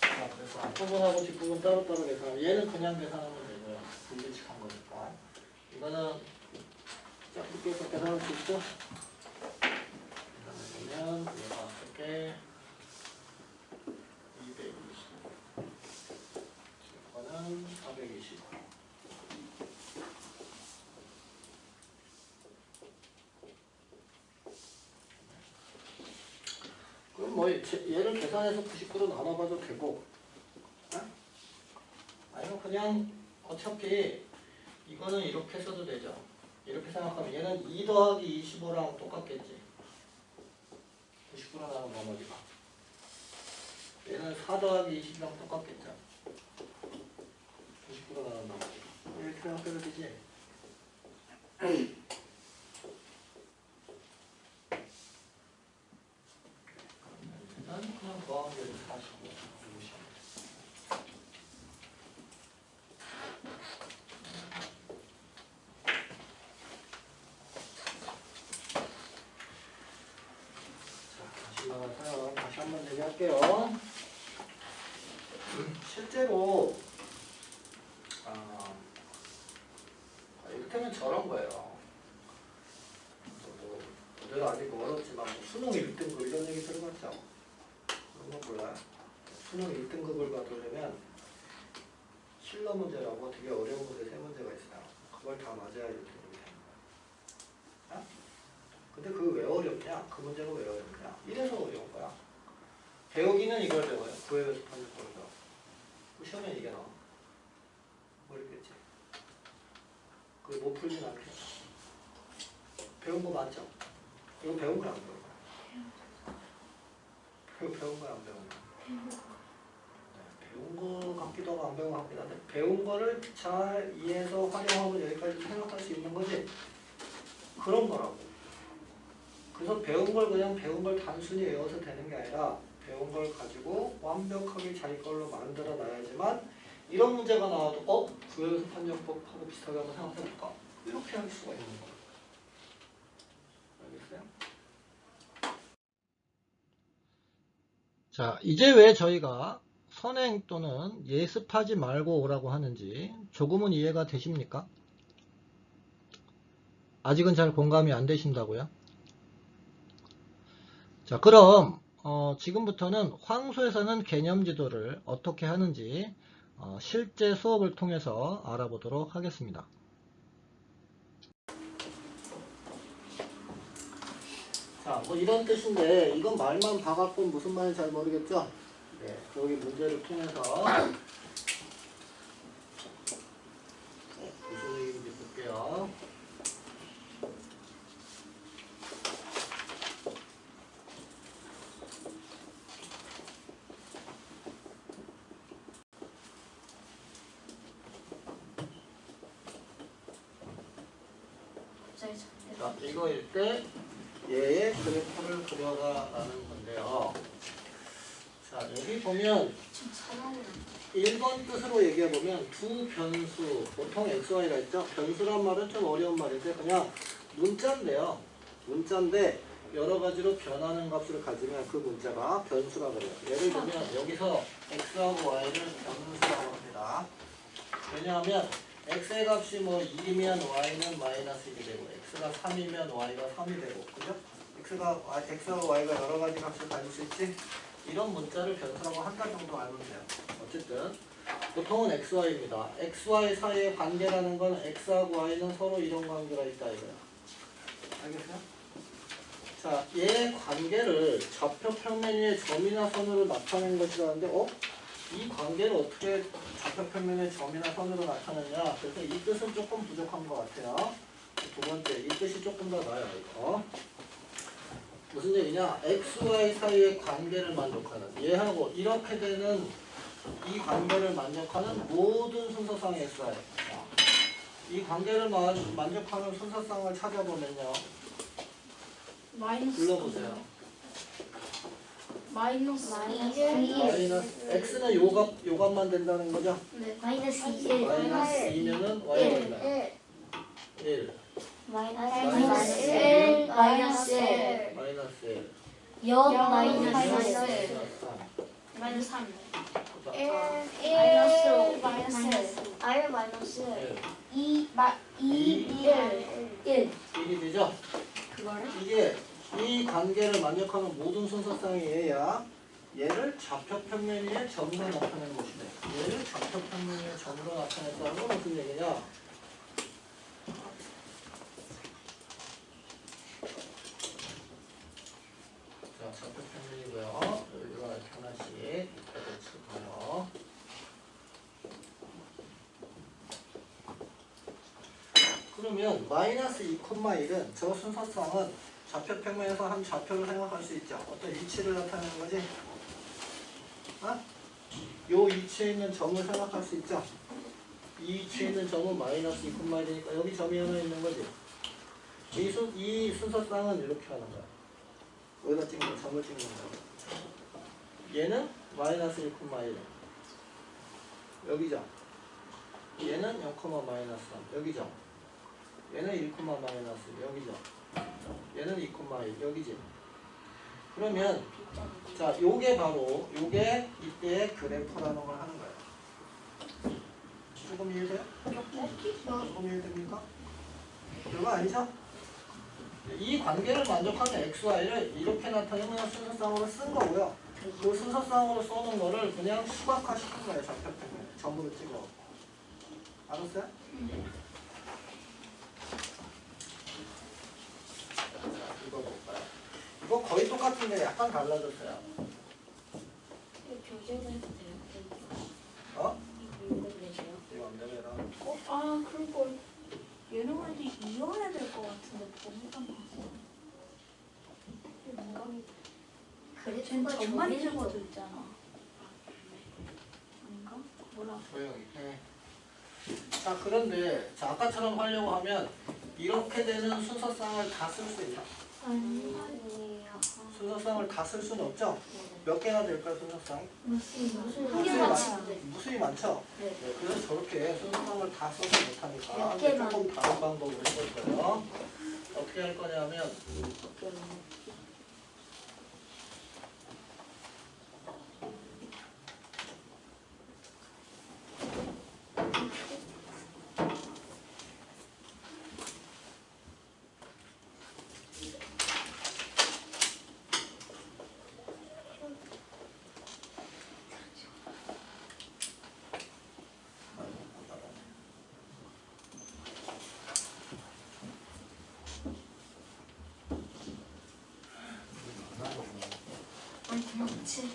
A: 자, 그래서 앞부분하고 뒷부분 따로따로 계산. 얘는 그냥 계산하면 되고요. 불규칙한 거니까. 이거는 짧게 계산할 수 있죠? 계산해보면 얘가 어떻게 220. 이거는 420. 그럼 뭐 얘를 계산해서 99로 나눠봐도 되고, 아니면 그냥 어차피 이거는 이렇게 써도 되죠. 이렇게 생각하면 얘는 2 더하기 25랑 똑같겠지. 99로 나눈 나머지가. 얘는 4 더하기 20이랑 똑같겠죠. 99로 나눈 나머지가. 이렇게 생각해도 되지. 그냥 더하기 45. 다시 한번 얘기할게요. 실제로 이렇게는 저런 거예요. 뭐, 내가 아직 어렵지만 뭐 수능 1등급 이런 얘기 들어봤죠? 그런 거 몰라요? 수능 1등급을 받으려면 실러 문제라고 되게 어려운 문제 3문제가 있어요. 그걸 다 맞아야 이렇게 되는 거야. 근데 그거 왜 어렵냐? 그 문제가 왜 어렵냐? 이래서 어려운 거야. 배우기는 이걸 배워요. 구획에서 판정법을 배워. 그 시험에 이게 나와. 모르겠지. 그걸 못 풀진 않겠죠. 배운 거 맞죠? 이거 배운 거 안 배운 거? 배운 거 안 배운 거? 배운 거 같기도 하고 안 배운 거 같기도 한데 배운 거를 잘 이해해서 활용하고 여기까지 생각할 수 있는 거지. 그런 거라고. 그래서 배운 걸 그냥 배운 걸 단순히 외워서 되는 게 아니라 배운 걸 가지고 완벽하게 자기 걸로 만들어 놔야지만 이런 문제가 나와도 구획에서 판정법하고 비슷하게 한번 생각해볼까? 이렇게 할 수가 있는 거예요. 알겠어요? 자, 이제 왜 저희가 선행 또는 예습하지 말고 오라고 하는지 조금은 이해가 되십니까? 아직은 잘 공감이 안 되신다고요? 자, 그럼 지금부터는 황소에서는 개념 지도를 어떻게 하는지 실제 수업을 통해서 알아보도록 하겠습니다. 자, 뭐 이런 뜻인데 이건 말만 봐갖고 무슨 말인지 잘 모르겠죠? 네, 여기 문제를 통해서 무슨 얘기인지 볼게요. 자, 이거일 때 얘의 그래프를 그려라라는 건데요. 자, 여기 보면 1번 뜻으로 얘기해보면 두 변수, 보통 XY가 있죠? 변수란 말은 좀 어려운 말인데 그냥 문자인데요. 문자인데 여러 가지로 변하는 값을 가지면 그 문자가 변수라고 그래요. 예를 들면 여기서 X하고 Y를 변수라고 합니다. 왜냐하면 X의 값이 뭐 2이면 Y는 마이너스 1이 되고 X가 3이면 Y가 3이 되고 그죠? X하고 Y가 여러 가지 값을 가질 수 있지? 이런 문자를 변수라고 한다 정도 알면 돼요. 어쨌든 보통은 XY입니다. XY 사이의 관계라는 건 X하고 Y는 서로 이런 관계가 있다 이거야. 알겠어요? 자, 얘의 관계를 좌표 평면 위의 점이나 선으로 나타낸 것이라는데 이 관계를 어떻게 좌표 평면의 점이나 선으로 나타내냐? 그래서 이 뜻은 조금 부족한 것 같아요. 두 번째, 이 뜻이 조금 더 나아요. 이거 무슨 얘기냐? XY 사이의 관계를 만족하는 얘하고 이렇게 되는 이 관계를 만족하는 모든 순서상의 XY. 이 관계를 만족하는 순서상을 찾아보면요. 불러보세요.
B: 마이너스
A: X는 요 값만 된다는 거죠?
B: 네.
C: 마이너스 1
A: 마이너스 2면은 Y가 얼마? 1
C: 마이너스 1 마이너스 1
A: 마이너스 1
C: 0
B: 영
C: 마이너스
B: 마이너스
C: 3
B: 마이너스 3
C: 1
B: 마이너스
C: R 마이너스
A: 1
C: 1
A: 1이 되죠?
B: 그거를?
A: 이게 이 관계를 만족하는 모든 순서상이 얘야. 얘를 좌표 평면 위에 점으로 나타낸 것이네. 얘를 좌표 평면 위에 점으로 나타냈다는 건 무슨 얘기냐? 자, 좌표 평면이고요. 여기가 이렇게 하나씩 이렇게 칠까요? 그러면 마이너스 2,1은 저 순서상은 좌표 평면에서 한 좌표를 생각할 수 있죠. 어떤 위치를 나타내는 거지? 요 위치에 있는 점을 생각할 수 있죠. 이 위치에 있는 점은 마이너스 2,1이니까 여기 점이 하나 있는 거지. 이 순서상은 이렇게 하는 거야. 여기다 찍는 거, 점을 찍는 거야. 얘는 마이너스 1,1 여기죠. 얘는 0, 마이너스 3 여기죠. 얘는 1, 마이너스 여기죠. 얘는 2,1 여기지. 그러면 자, 요게 바로 요게 이때의 그래프라는 걸 하는 거예요. 조금 이해돼요? 조금 이해됩니까? 별거 아니죠? 이 관계를 만족하는 XY를 이렇게 나타내면 순서상으로 쓴 거고요. 그 순서상으로 써놓은 거를 그냥 수학화 시킨 거예요. 좌표평면 점으로 찍어. 알았어요? 이거 볼까요? 이거 거의 똑같은데 약간 달라졌어요. 어? 네 맘대로 해라.
B: 아 그리고 얘는 왠지 이어야 될 것 같은데 보니까 쟤는 점만 찍어도 있잖아. 아닌가? 뭐라?
A: 조용히 해. 자, 그런데 자, 아까처럼 하려고 하면 이렇게 되는 순서상을 다 쓸 수 있나?
C: 아니에요.
A: 순서상을 다 쓸 수는 없죠? 몇 개나 될까요, 순서상이? 무수히 많죠?
C: 네.
A: 네, 그래서 저렇게 순서상을 다 써서 못하니까
C: 몇 개만.
A: 조금 다른 방법으로 해볼 거예요. 어떻게 할 거냐면
C: 7.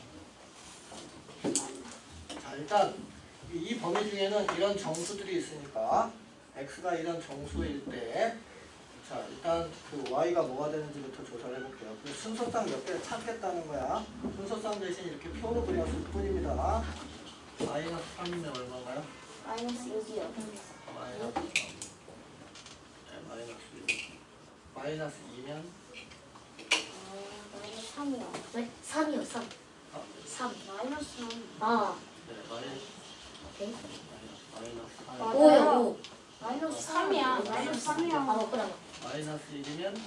A: 자, 일단 이 범위 중에는 이런 정수들이 있으니까 x가 이런 정수일 때, 자, 일단 그 y가 뭐가 되는지부터 조사를 해볼게요. 그 순서상 몇 개를 찾겠다는 거야. 순서상 대신 이렇게 표로 그렸을 뿐입니다. 마이너스 3이면 얼마인가요?
C: 마이너스 6이요.
A: 마이너스 3. 네, 마이너스 6. 마이너스 2면
C: 마이너스 3이요. 네? 3이요, 3.
A: 아,
C: 3.
B: 마이너스 3.
C: 아,
A: 네, 마이너스
C: 네?
A: 마이너스 4.
B: 맞아요.
C: 5요, 5.
B: 마이너스 3이야. 마이너스
C: 아,
B: 3이야.
C: 먹으라고.
A: 마이너스 1이면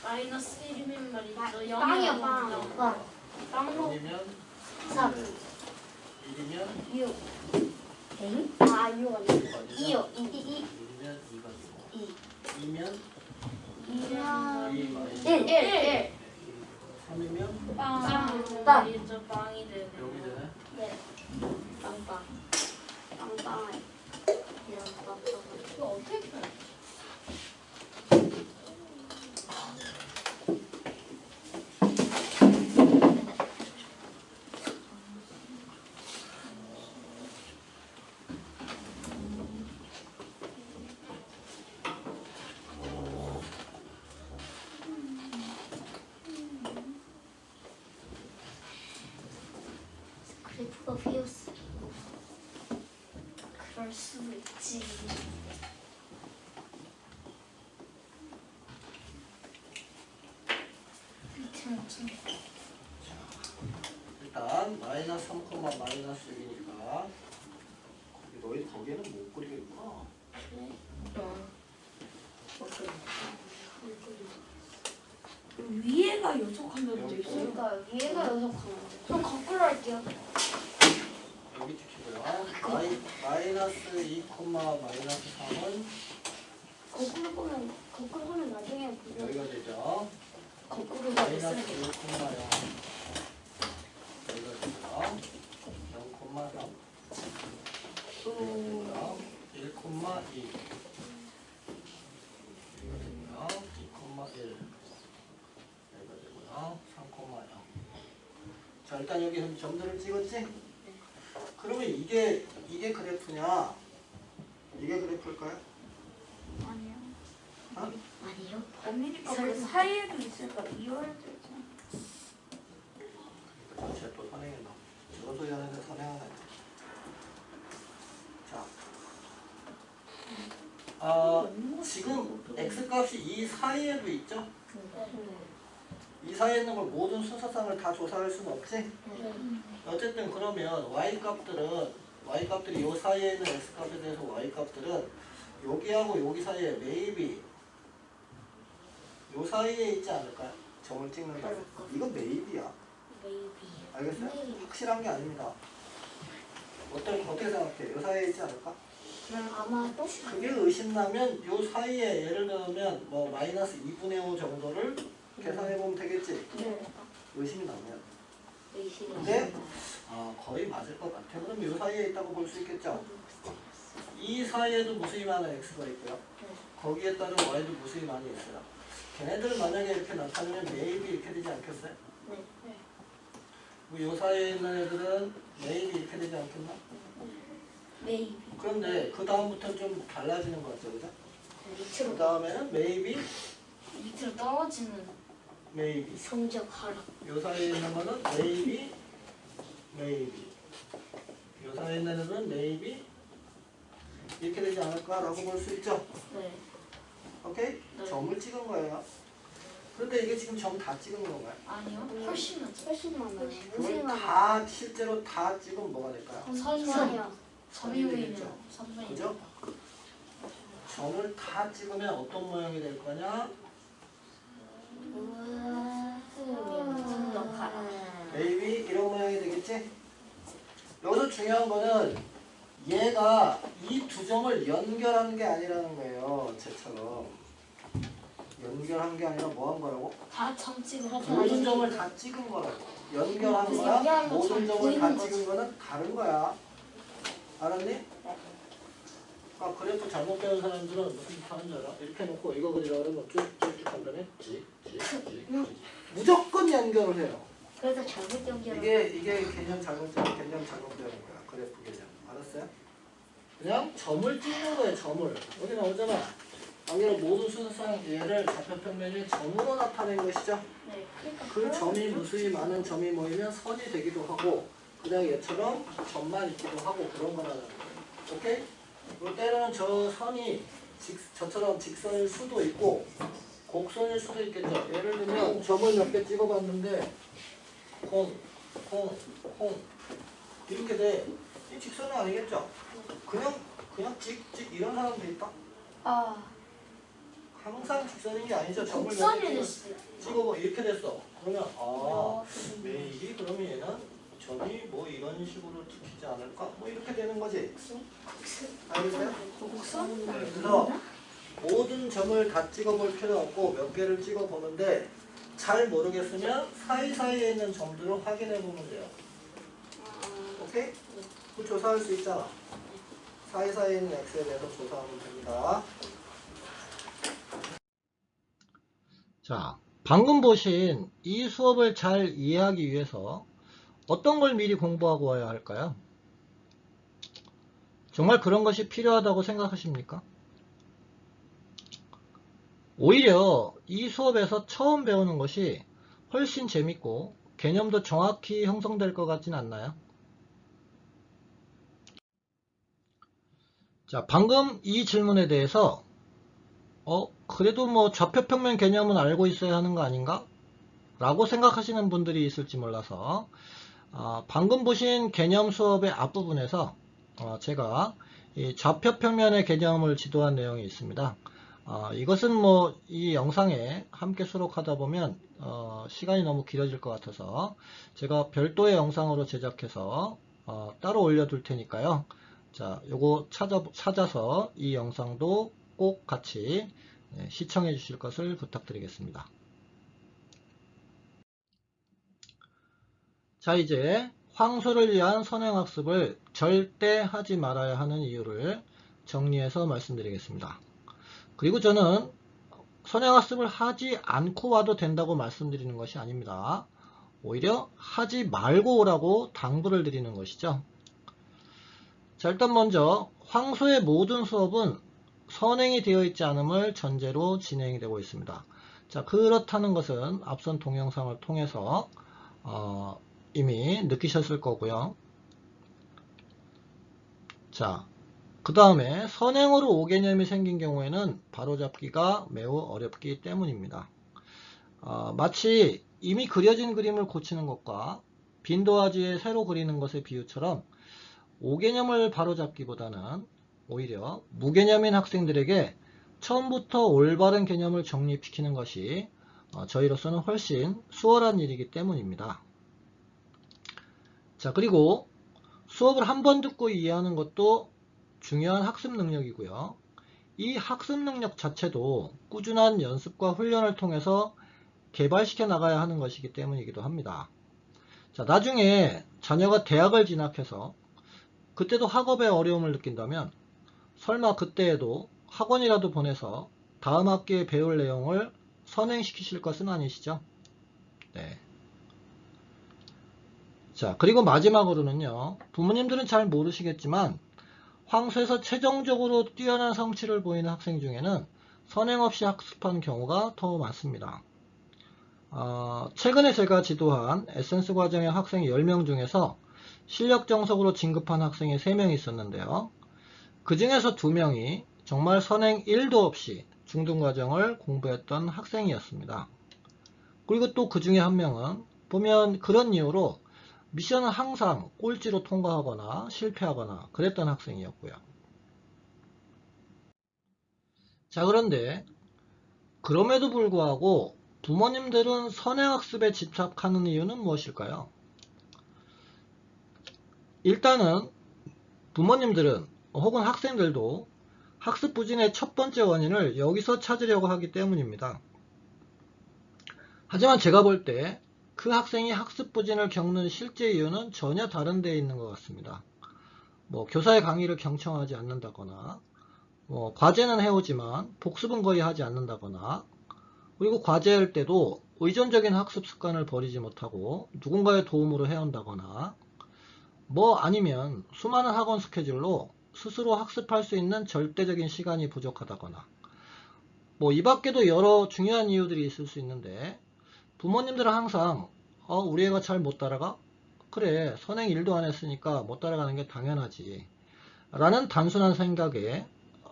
B: 마이너스 1이면 말이죠.
C: 빵이요, 빵. 빵.
B: 빵로
A: 0이면
C: 3.
A: 1이면
C: 6. 엥? 아, 6 아니요.
A: 2요.
C: 2요. 2.
A: 1이면 2번이고
C: 2.
A: 2면
B: 2면
A: 2 마이너스
C: 1. 1.
A: 3이면
B: 빵.
C: 빵.
B: 말이죠. 빵이 되네.
A: 여기 되네.
C: 네. 빵빵. 빵빵. 이런 빵빵.
B: 이거 어떻게 펴요?
C: 그래프가 비었어. 그럴 수 있지.
A: 일단 마이너스 3, 마이너스 6이니까 너희 거기에는 못 그리겠구나.
B: 위에가 요속하면 돼 있어요.
C: 그러니까 얘가 여섯 하나. 좀 거꾸로 할게요.
A: 여기 찍히고요. 마이너스 2, 마이너스 3은
C: 거꾸로 하면 나중에
A: 여기가 되죠.
C: 거꾸로
A: 마이너스
C: 쓰는
A: 1,
C: 게
A: 0 여기가 되고요. 0, 3 되고요. 1, 2 여기가 되고요. 2, 1 여기가 되고요. 3, 0. 자, 일단 여기 점들을 찍었지? 그러면 이게 그래프냐? 이게 그래프일까요?
B: 아니요.
A: 어?
C: 아니요.
B: 범위니까 그 사이에도 있으니까 이어야 되잖아.
A: 전체 또 선행해놔. 저거 소리 하는데 선행하네. 자, 지금 x값이 이 사이에도 있죠? 이 사이에 있는 걸 모든 순서상을 다 조사할 수는 없지? 어쨌든 그러면 y값들이 요 사이에 있는 x값에 대해서 y값들은 여기하고 여기 사이에 maybe 요 사이에 있지 않을까요? 점을 찍는다. 이건 maybe야. 알겠어요? 확실한 게 아닙니다. 어떻게 생각해? 요 사이에 있지 않을까?
C: 아마도
A: 그게 의심나면 요 사이에 예를 들면 뭐 마이너스 2분의 5 정도를 계산해보면 되겠지?
C: 네.
A: 의심이 나면.
C: 의심이
A: 근데 거의 맞을 것 같아. 그럼 요 사이에 있다고 볼 수 있겠죠? 이 사이에도 무수히 많은 x가 있고요. 거기에 따른 y도 무수히 많이 있어요. 걔네들 만약에 이렇게 나타내면 maybe 이렇게 되지 않겠어요? 요 사이에 있는 애들은 maybe 이렇게 되지 않겠나?
C: 메이비.
A: 그런데 그 다음부터는 좀 달라지는 것 같죠, 그죠? 그
C: 밑으로
A: 다음에는 maybe,
B: 밑으로 떨어지는.
A: maybe.
C: 성적 하락.
A: 요 사이에 있는 거는 maybe, maybe. 요 사이에 있는 애는 maybe 이렇게 되지 않을까라고 볼 수 있죠.
C: 네.
A: 오케이?
C: 네.
A: 점을 찍은 거예요. 그런데 이게 지금 점 다 찍은 건가요?
B: 아니요. 훨씬 많죠.
C: 훨씬 많아요.
A: 그걸 다 실제로 다 찍으면 뭐가 될까요?
C: 선이요.
B: 점이 보이는
A: 되겠죠.
B: 선분이
A: 그죠? 점을 다 찍으면 어떤 모양이 될 거냐?
C: 성적 하락.
A: maybe 이런 모양이 되겠지? 여기서 중요한 거는 얘가 이 두 점을 연결한 게 아니라는 거예요. 쟤처럼. 연결한 게 아니라 뭐 한 거라고?
B: 다점 찍은
A: 모든 점을 다 찍은 거라고. 연결한 거야? 모든 점을 다 찍은 거는 다른 거야. 알았니? 아, 그래프 잘못 배운 사람들은 무슨 하는 줄 알아? 이렇게 해놓고 이거 그리라 그러면 쭉쭉쭉 한 다음에 찍. 무조건 연결을 해요.
C: 그래서 잘못 연결한
A: 이게 개념 잘못되는 개념 잘못되는 거야. 그래프 개념. 알았어요? 그냥 점을 찍는 거예요. 점을. 여기 나오잖아. 당연히 모든 수소상 얘를 좌표평면의 점으로 나타낸 것이죠.
C: 네.
A: 그 점이 무수히 많은 점이 모이면 선이 되기도 하고 그냥 얘처럼 점만 있기도 하고 그런 거라는 거예요. 오케이? 그리고 때로는 저 선이 저처럼 직선일 수도 있고 곡선일 수도 있겠죠. 예를 들면 점을 몇 개 찍어봤는데 콩 이렇게 돼. 이 직선은 아니겠죠? 그냥 찍 이런 사람도 있다.
C: 아,
A: 항상 직선인 게 아니죠. 점을 몇
C: 곡선이
A: 개
C: 됐어요.
A: 찍어봐 이렇게 됐어. 그러면
C: 어,
A: 매일이 그러면 얘는 점이 뭐 이런 식으로 찍히지 않을까? 뭐 이렇게 되는 거지. 알겠어요?
C: 곡선?
A: 네, 그래서 모든 점을 다 찍어볼 필요 없고 몇 개를 찍어보는데 잘 모르겠으면 사이사이에 있는 점들을 확인해 보면 돼요. 오케이? 그 조사할 수 있잖아. 사이사이에 있는 x에 대해서 조사하면 됩니다. 자, 방금 보신 이 수업을 잘 이해하기 위해서 어떤 걸 미리 공부하고 와야 할까요? 정말 그런 것이 필요하다고 생각하십니까? 오히려 이 수업에서 처음 배우는 것이 훨씬 재밌고 개념도 정확히 형성될 것 같진 않나요? 자, 방금 이 질문에 대해서 그래도 뭐 좌표평면 개념은 알고 있어야 하는 거 아닌가? 라고 생각하시는 분들이 있을지 몰라서 방금 보신 개념 수업의 앞부분에서 제가 이 좌표평면의 개념을 지도한 내용이 있습니다. 이것은 뭐 이 영상에 함께 수록하다 보면 시간이 너무 길어질 것 같아서 제가 별도의 영상으로 제작해서 따로 올려둘 테니까요. 자, 요거 찾아서 이 영상도 꼭 같이 시청해 주실 것을 부탁드리겠습니다. 자, 이제 황소를 위한 선행학습을 절대 하지 말아야 하는 이유를 정리해서 말씀드리겠습니다. 그리고 저는 선행학습을 하지 않고 와도 된다고 말씀드리는 것이 아닙니다. 오히려 하지 말고 오라고 당부를 드리는 것이죠. 자, 일단 먼저 황소의 모든 수업은 선행이 되어 있지 않음을 전제로 진행이 되고 있습니다. 자, 그렇다는 것은 앞선 동영상을 통해서 이미 느끼셨을 거고요. 자, 그 다음에 선행으로 5개념이 생긴 경우에는 바로잡기가 매우 어렵기 때문입니다. 마치 이미 그려진 그림을 고치는 것과 빈 도화지에 새로 그리는 것의 비유처럼 5개념을 바로잡기보다는 오히려 무개념인 학생들에게 처음부터 올바른 개념을 정립시키는 것이 저희로서는 훨씬 수월한 일이기 때문입니다. 자, 그리고 수업을 한 번 듣고 이해하는 것도 중요한 학습 능력이고요. 이 학습 능력 자체도 꾸준한 연습과 훈련을 통해서 개발시켜 나가야 하는 것이기 때문이기도 합니다. 자, 나중에 자녀가 대학을 진학해서 그때도 학업에 어려움을 느낀다면 설마 그때에도 학원이라도 보내서 다음 학기에 배울 내용을 선행시키실 것은 아니시죠? 네. 자, 그리고 마지막으로는요. 부모님들은 잘 모르시겠지만 황소에서 최종적으로 뛰어난 성취를 보이는 학생 중에는 선행 없이 학습한 경우가 더 많습니다. 최근에 제가 지도한 에센스 과정의 학생 10명 중에서 실력 정석으로 진급한 학생이 3명 있었는데요. 그 중에서 2명이 정말 선행 1도 없이 중등 과정을 공부했던 학생이었습니다. 그리고 또 그 중에 1명은 보면 그런 이유로 미션을 항상 꼴찌로 통과하거나 실패하거나 그랬던 학생이었고요. 자, 그런데 그럼에도 불구하고 부모님들은 선행학습에 집착하는 이유는 무엇일까요? 일단은 부모님들은 혹은 학생들도 학습 부진의 첫 번째 원인을 여기서 찾으려고 하기 때문입니다. 하지만 제가 볼 때 그 학생이 학습 부진을 겪는 실제 이유는 전혀 다른 데에 있는 것 같습니다. 뭐 교사의 강의를 경청하지 않는다거나 과제는 해오지만 복습은 거의 하지 않는다거나 그리고 과제할 때도 의존적인 학습 습관을 버리지 못하고 누군가의 도움으로 해온다거나 뭐 아니면 수많은 학원 스케줄로 스스로 학습할 수 있는 절대적인 시간이 부족하다거나 뭐 이 밖에도 여러 중요한 이유들이 있을 수 있는데 부모님들은 항상 우리 애가 잘 못 따라가? 그래 선행 1도 안 했으니까 못 따라가는 게 당연하지 라는 단순한 생각에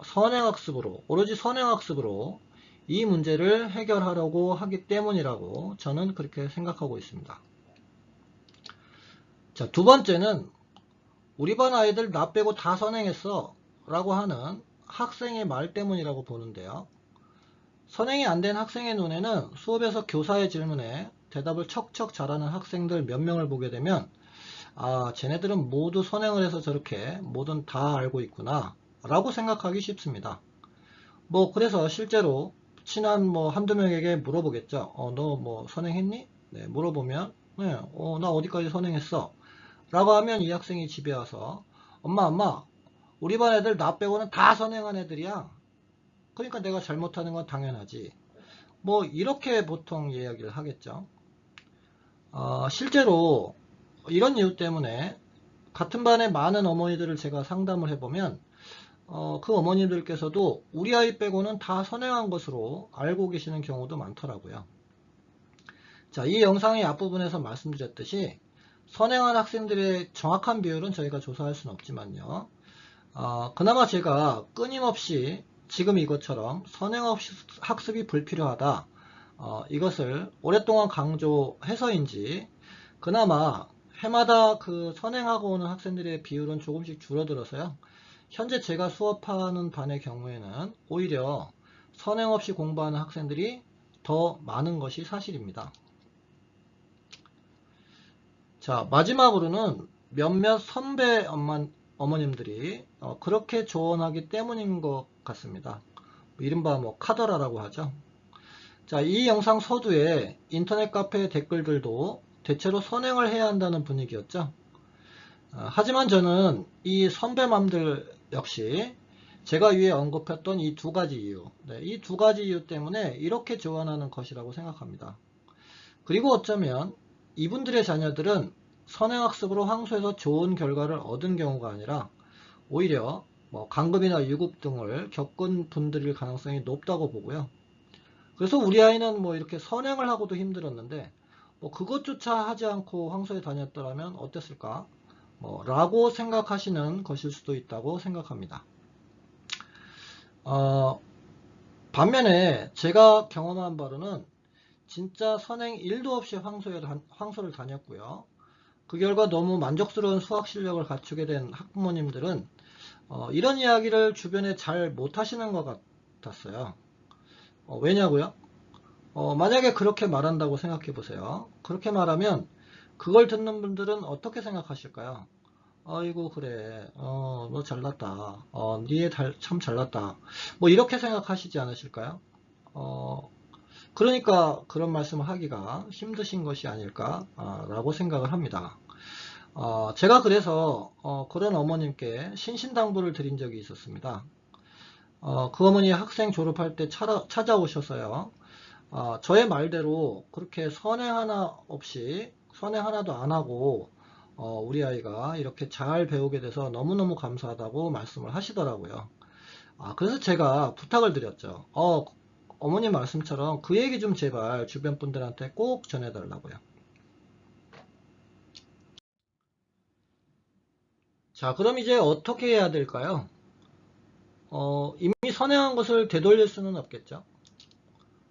A: 선행학습으로 오로지 선행학습으로 이 문제를 해결하려고 하기 때문이라고 저는 그렇게 생각하고 있습니다. 자, 두 번째는 우리 반 아이들 나 빼고 다 선행했어 라고 하는 학생의 말 때문이라고 보는데요. 선행이 안 된 학생의 눈에는 수업에서 교사의 질문에 대답을 척척 잘하는 학생들 몇 명을 보게 되면 아, 쟤네들은 모두 선행을 해서 저렇게 뭐든 다 알고 있구나 라고 생각하기 쉽습니다. 뭐 그래서 실제로 친한 뭐 한두 명에게 물어보겠죠. 너 뭐 선행했니? 네, 물어보면 네, 나 어디까지 선행했어? 라고 하면 이 학생이 집에 와서 엄마 우리 반 애들 나 빼고는 다 선행한 애들이야. 그러니까 내가 잘못하는 건 당연하지. 뭐 이렇게 보통 이야기를 하겠죠. 실제로 이런 이유 때문에 같은 반의 많은 어머니들을 제가 상담을 해보면 그 어머님들께서도 우리 아이 빼고는 다 선행한 것으로 알고 계시는 경우도 많더라고요. 자, 이 영상의 앞부분에서 말씀드렸듯이 선행한 학생들의 정확한 비율은 저희가 조사할 수는 없지만요. 그나마 제가 끊임없이 지금 이것처럼 선행 학습이 불필요하다. 이것을 오랫동안 강조해서인지 그나마 해마다 그 선행하고 오는 학생들의 비율은 조금씩 줄어들어서요. 현재 제가 수업하는 반의 경우에는 오히려 선행 없이 공부하는 학생들이 더 많은 것이 사실입니다. 자, 마지막으로는 몇몇 선배 어머님들이 그렇게 조언하기 때문인 것 같습니다. 이른바 뭐 카더라라고 하죠. 자, 이 영상 서두에 인터넷 카페 댓글들도 대체로 선행을 해야 한다는 분위기였죠. 하지만 저는 이 선배맘들 역시 제가 위에 언급했던 이 두 가지 이유, 이 두 가지 이유 때문에 이렇게 조언하는 것이라고 생각합니다. 그리고 어쩌면 이분들의 자녀들은 선행학습으로 항소해서 좋은 결과를 얻은 경우가 아니라 오히려 뭐 강급이나 유급 등을 겪은 분들일 가능성이 높다고 보고요. 그래서 우리 아이는 뭐 이렇게 선행을 하고도 힘들었는데 뭐 그것조차 하지 않고 황소에 다녔더라면 어땠을까? 라고 생각하시는 것일 수도 있다고 생각합니다. 반면에 제가 경험한 바로는 진짜 선행 1도 없이 황소를 다녔고요. 그 결과 너무 만족스러운 수학 실력을 갖추게 된 학부모님들은 이런 이야기를 주변에 잘 못하시는 것 같았어요. 왜냐고요? 만약에 그렇게 말한다고 생각해 보세요. 그렇게 말하면 그걸 듣는 분들은 어떻게 생각하실까요? 아이고 그래 너 잘났다 니 애 참 잘났다 뭐 이렇게 생각하시지 않으실까요? 그러니까 그런 말씀을 하기가 힘드신 것이 아닐까 라고 생각을 합니다. 제가 그래서 그런 어머님께 신신당부를 드린 적이 있었습니다. 그 어머니 학생 졸업할 때 찾아오셔서요. 저의 말대로 그렇게 선행 하나도 안 하고 우리 아이가 이렇게 잘 배우게 돼서 너무너무 감사하다고 말씀을 하시더라고요. 그래서 제가 부탁을 드렸죠. 어머님 말씀처럼 그 얘기 좀 제발 주변 분들한테 꼭 전해달라고요. 자, 그럼 이제 어떻게 해야 될까요? 이미 선행한 것을 되돌릴 수는 없겠죠.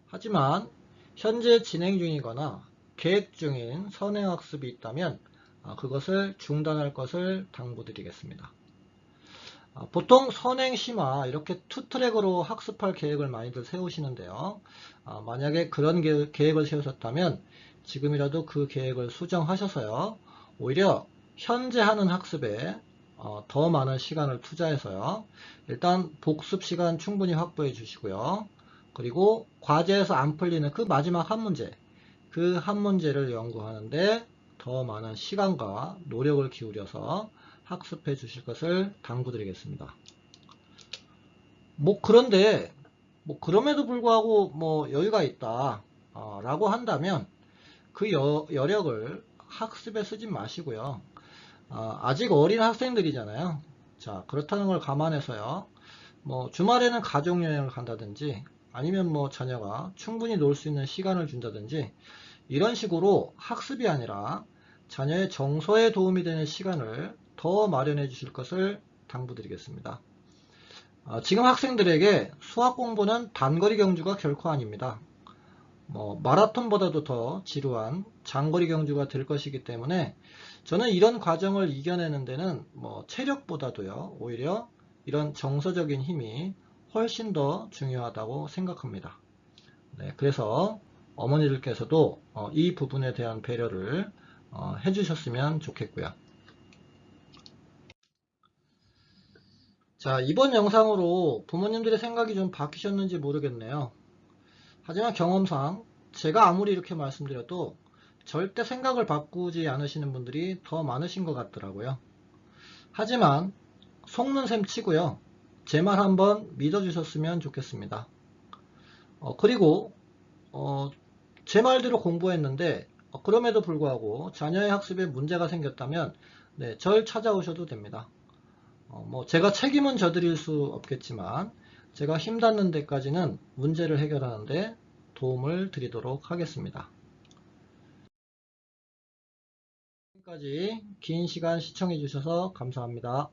A: 하지만 현재 진행 중이거나 계획 중인 선행학습이 있다면 그것을 중단할 것을 당부드리겠습니다. 보통 선행 심화 이렇게 투트랙으로 학습할 계획을 많이들 세우시는데요. 만약에 그런 계획을 세우셨다면 지금이라도 그 계획을 수정하셔서요. 오히려 현재 하는 학습에 더 많은 시간을 투자해서요. 일단 복습 시간 충분히 확보해 주시고요. 그리고 과제에서 안 풀리는 그 마지막 한 문제, 그 한 문제를 연구하는데 더 많은 시간과 노력을 기울여서 학습해 주실 것을 당부드리겠습니다. 그런데 그럼에도 불구하고 여유가 있다. 라고 한다면 그 여력을 학습에 쓰지 마시고요. 아직 어린 학생들이잖아요. 자, 그렇다는 걸 감안해서요. 뭐 주말에는 가족여행을 간다든지 아니면 뭐 자녀가 충분히 놀 수 있는 시간을 준다든지 이런 식으로 학습이 아니라 자녀의 정서에 도움이 되는 시간을 더 마련해 주실 것을 당부드리겠습니다. 지금 학생들에게 수학 공부는 단거리 경주가 결코 아닙니다. 뭐 마라톤보다도 더 지루한 장거리 경주가 될 것이기 때문에 저는 이런 과정을 이겨내는 데는 뭐 체력보다도요, 오히려 이런 정서적인 힘이 훨씬 더 중요하다고 생각합니다. 네, 그래서 어머니들께서도 이 부분에 대한 배려를 해주셨으면 좋겠고요. 자, 이번 영상으로 부모님들의 생각이 좀 바뀌셨는지 모르겠네요. 하지만 경험상 제가 아무리 이렇게 말씀드려도 절대 생각을 바꾸지 않으시는 분들이 더 많으신 것 같더라고요. 하지만 속는 셈 치고요. 제 말 한번 믿어주셨으면 좋겠습니다. 그리고 제 말대로 공부했는데 그럼에도 불구하고 자녀의 학습에 문제가 생겼다면 네, 절 찾아오셔도 됩니다. 뭐 제가 책임은 져드릴 수 없겠지만 제가 힘 닿는 데까지는 문제를 해결하는데 도움을 드리도록 하겠습니다. 지금까지 긴 시간 시청해 주셔서 감사합니다.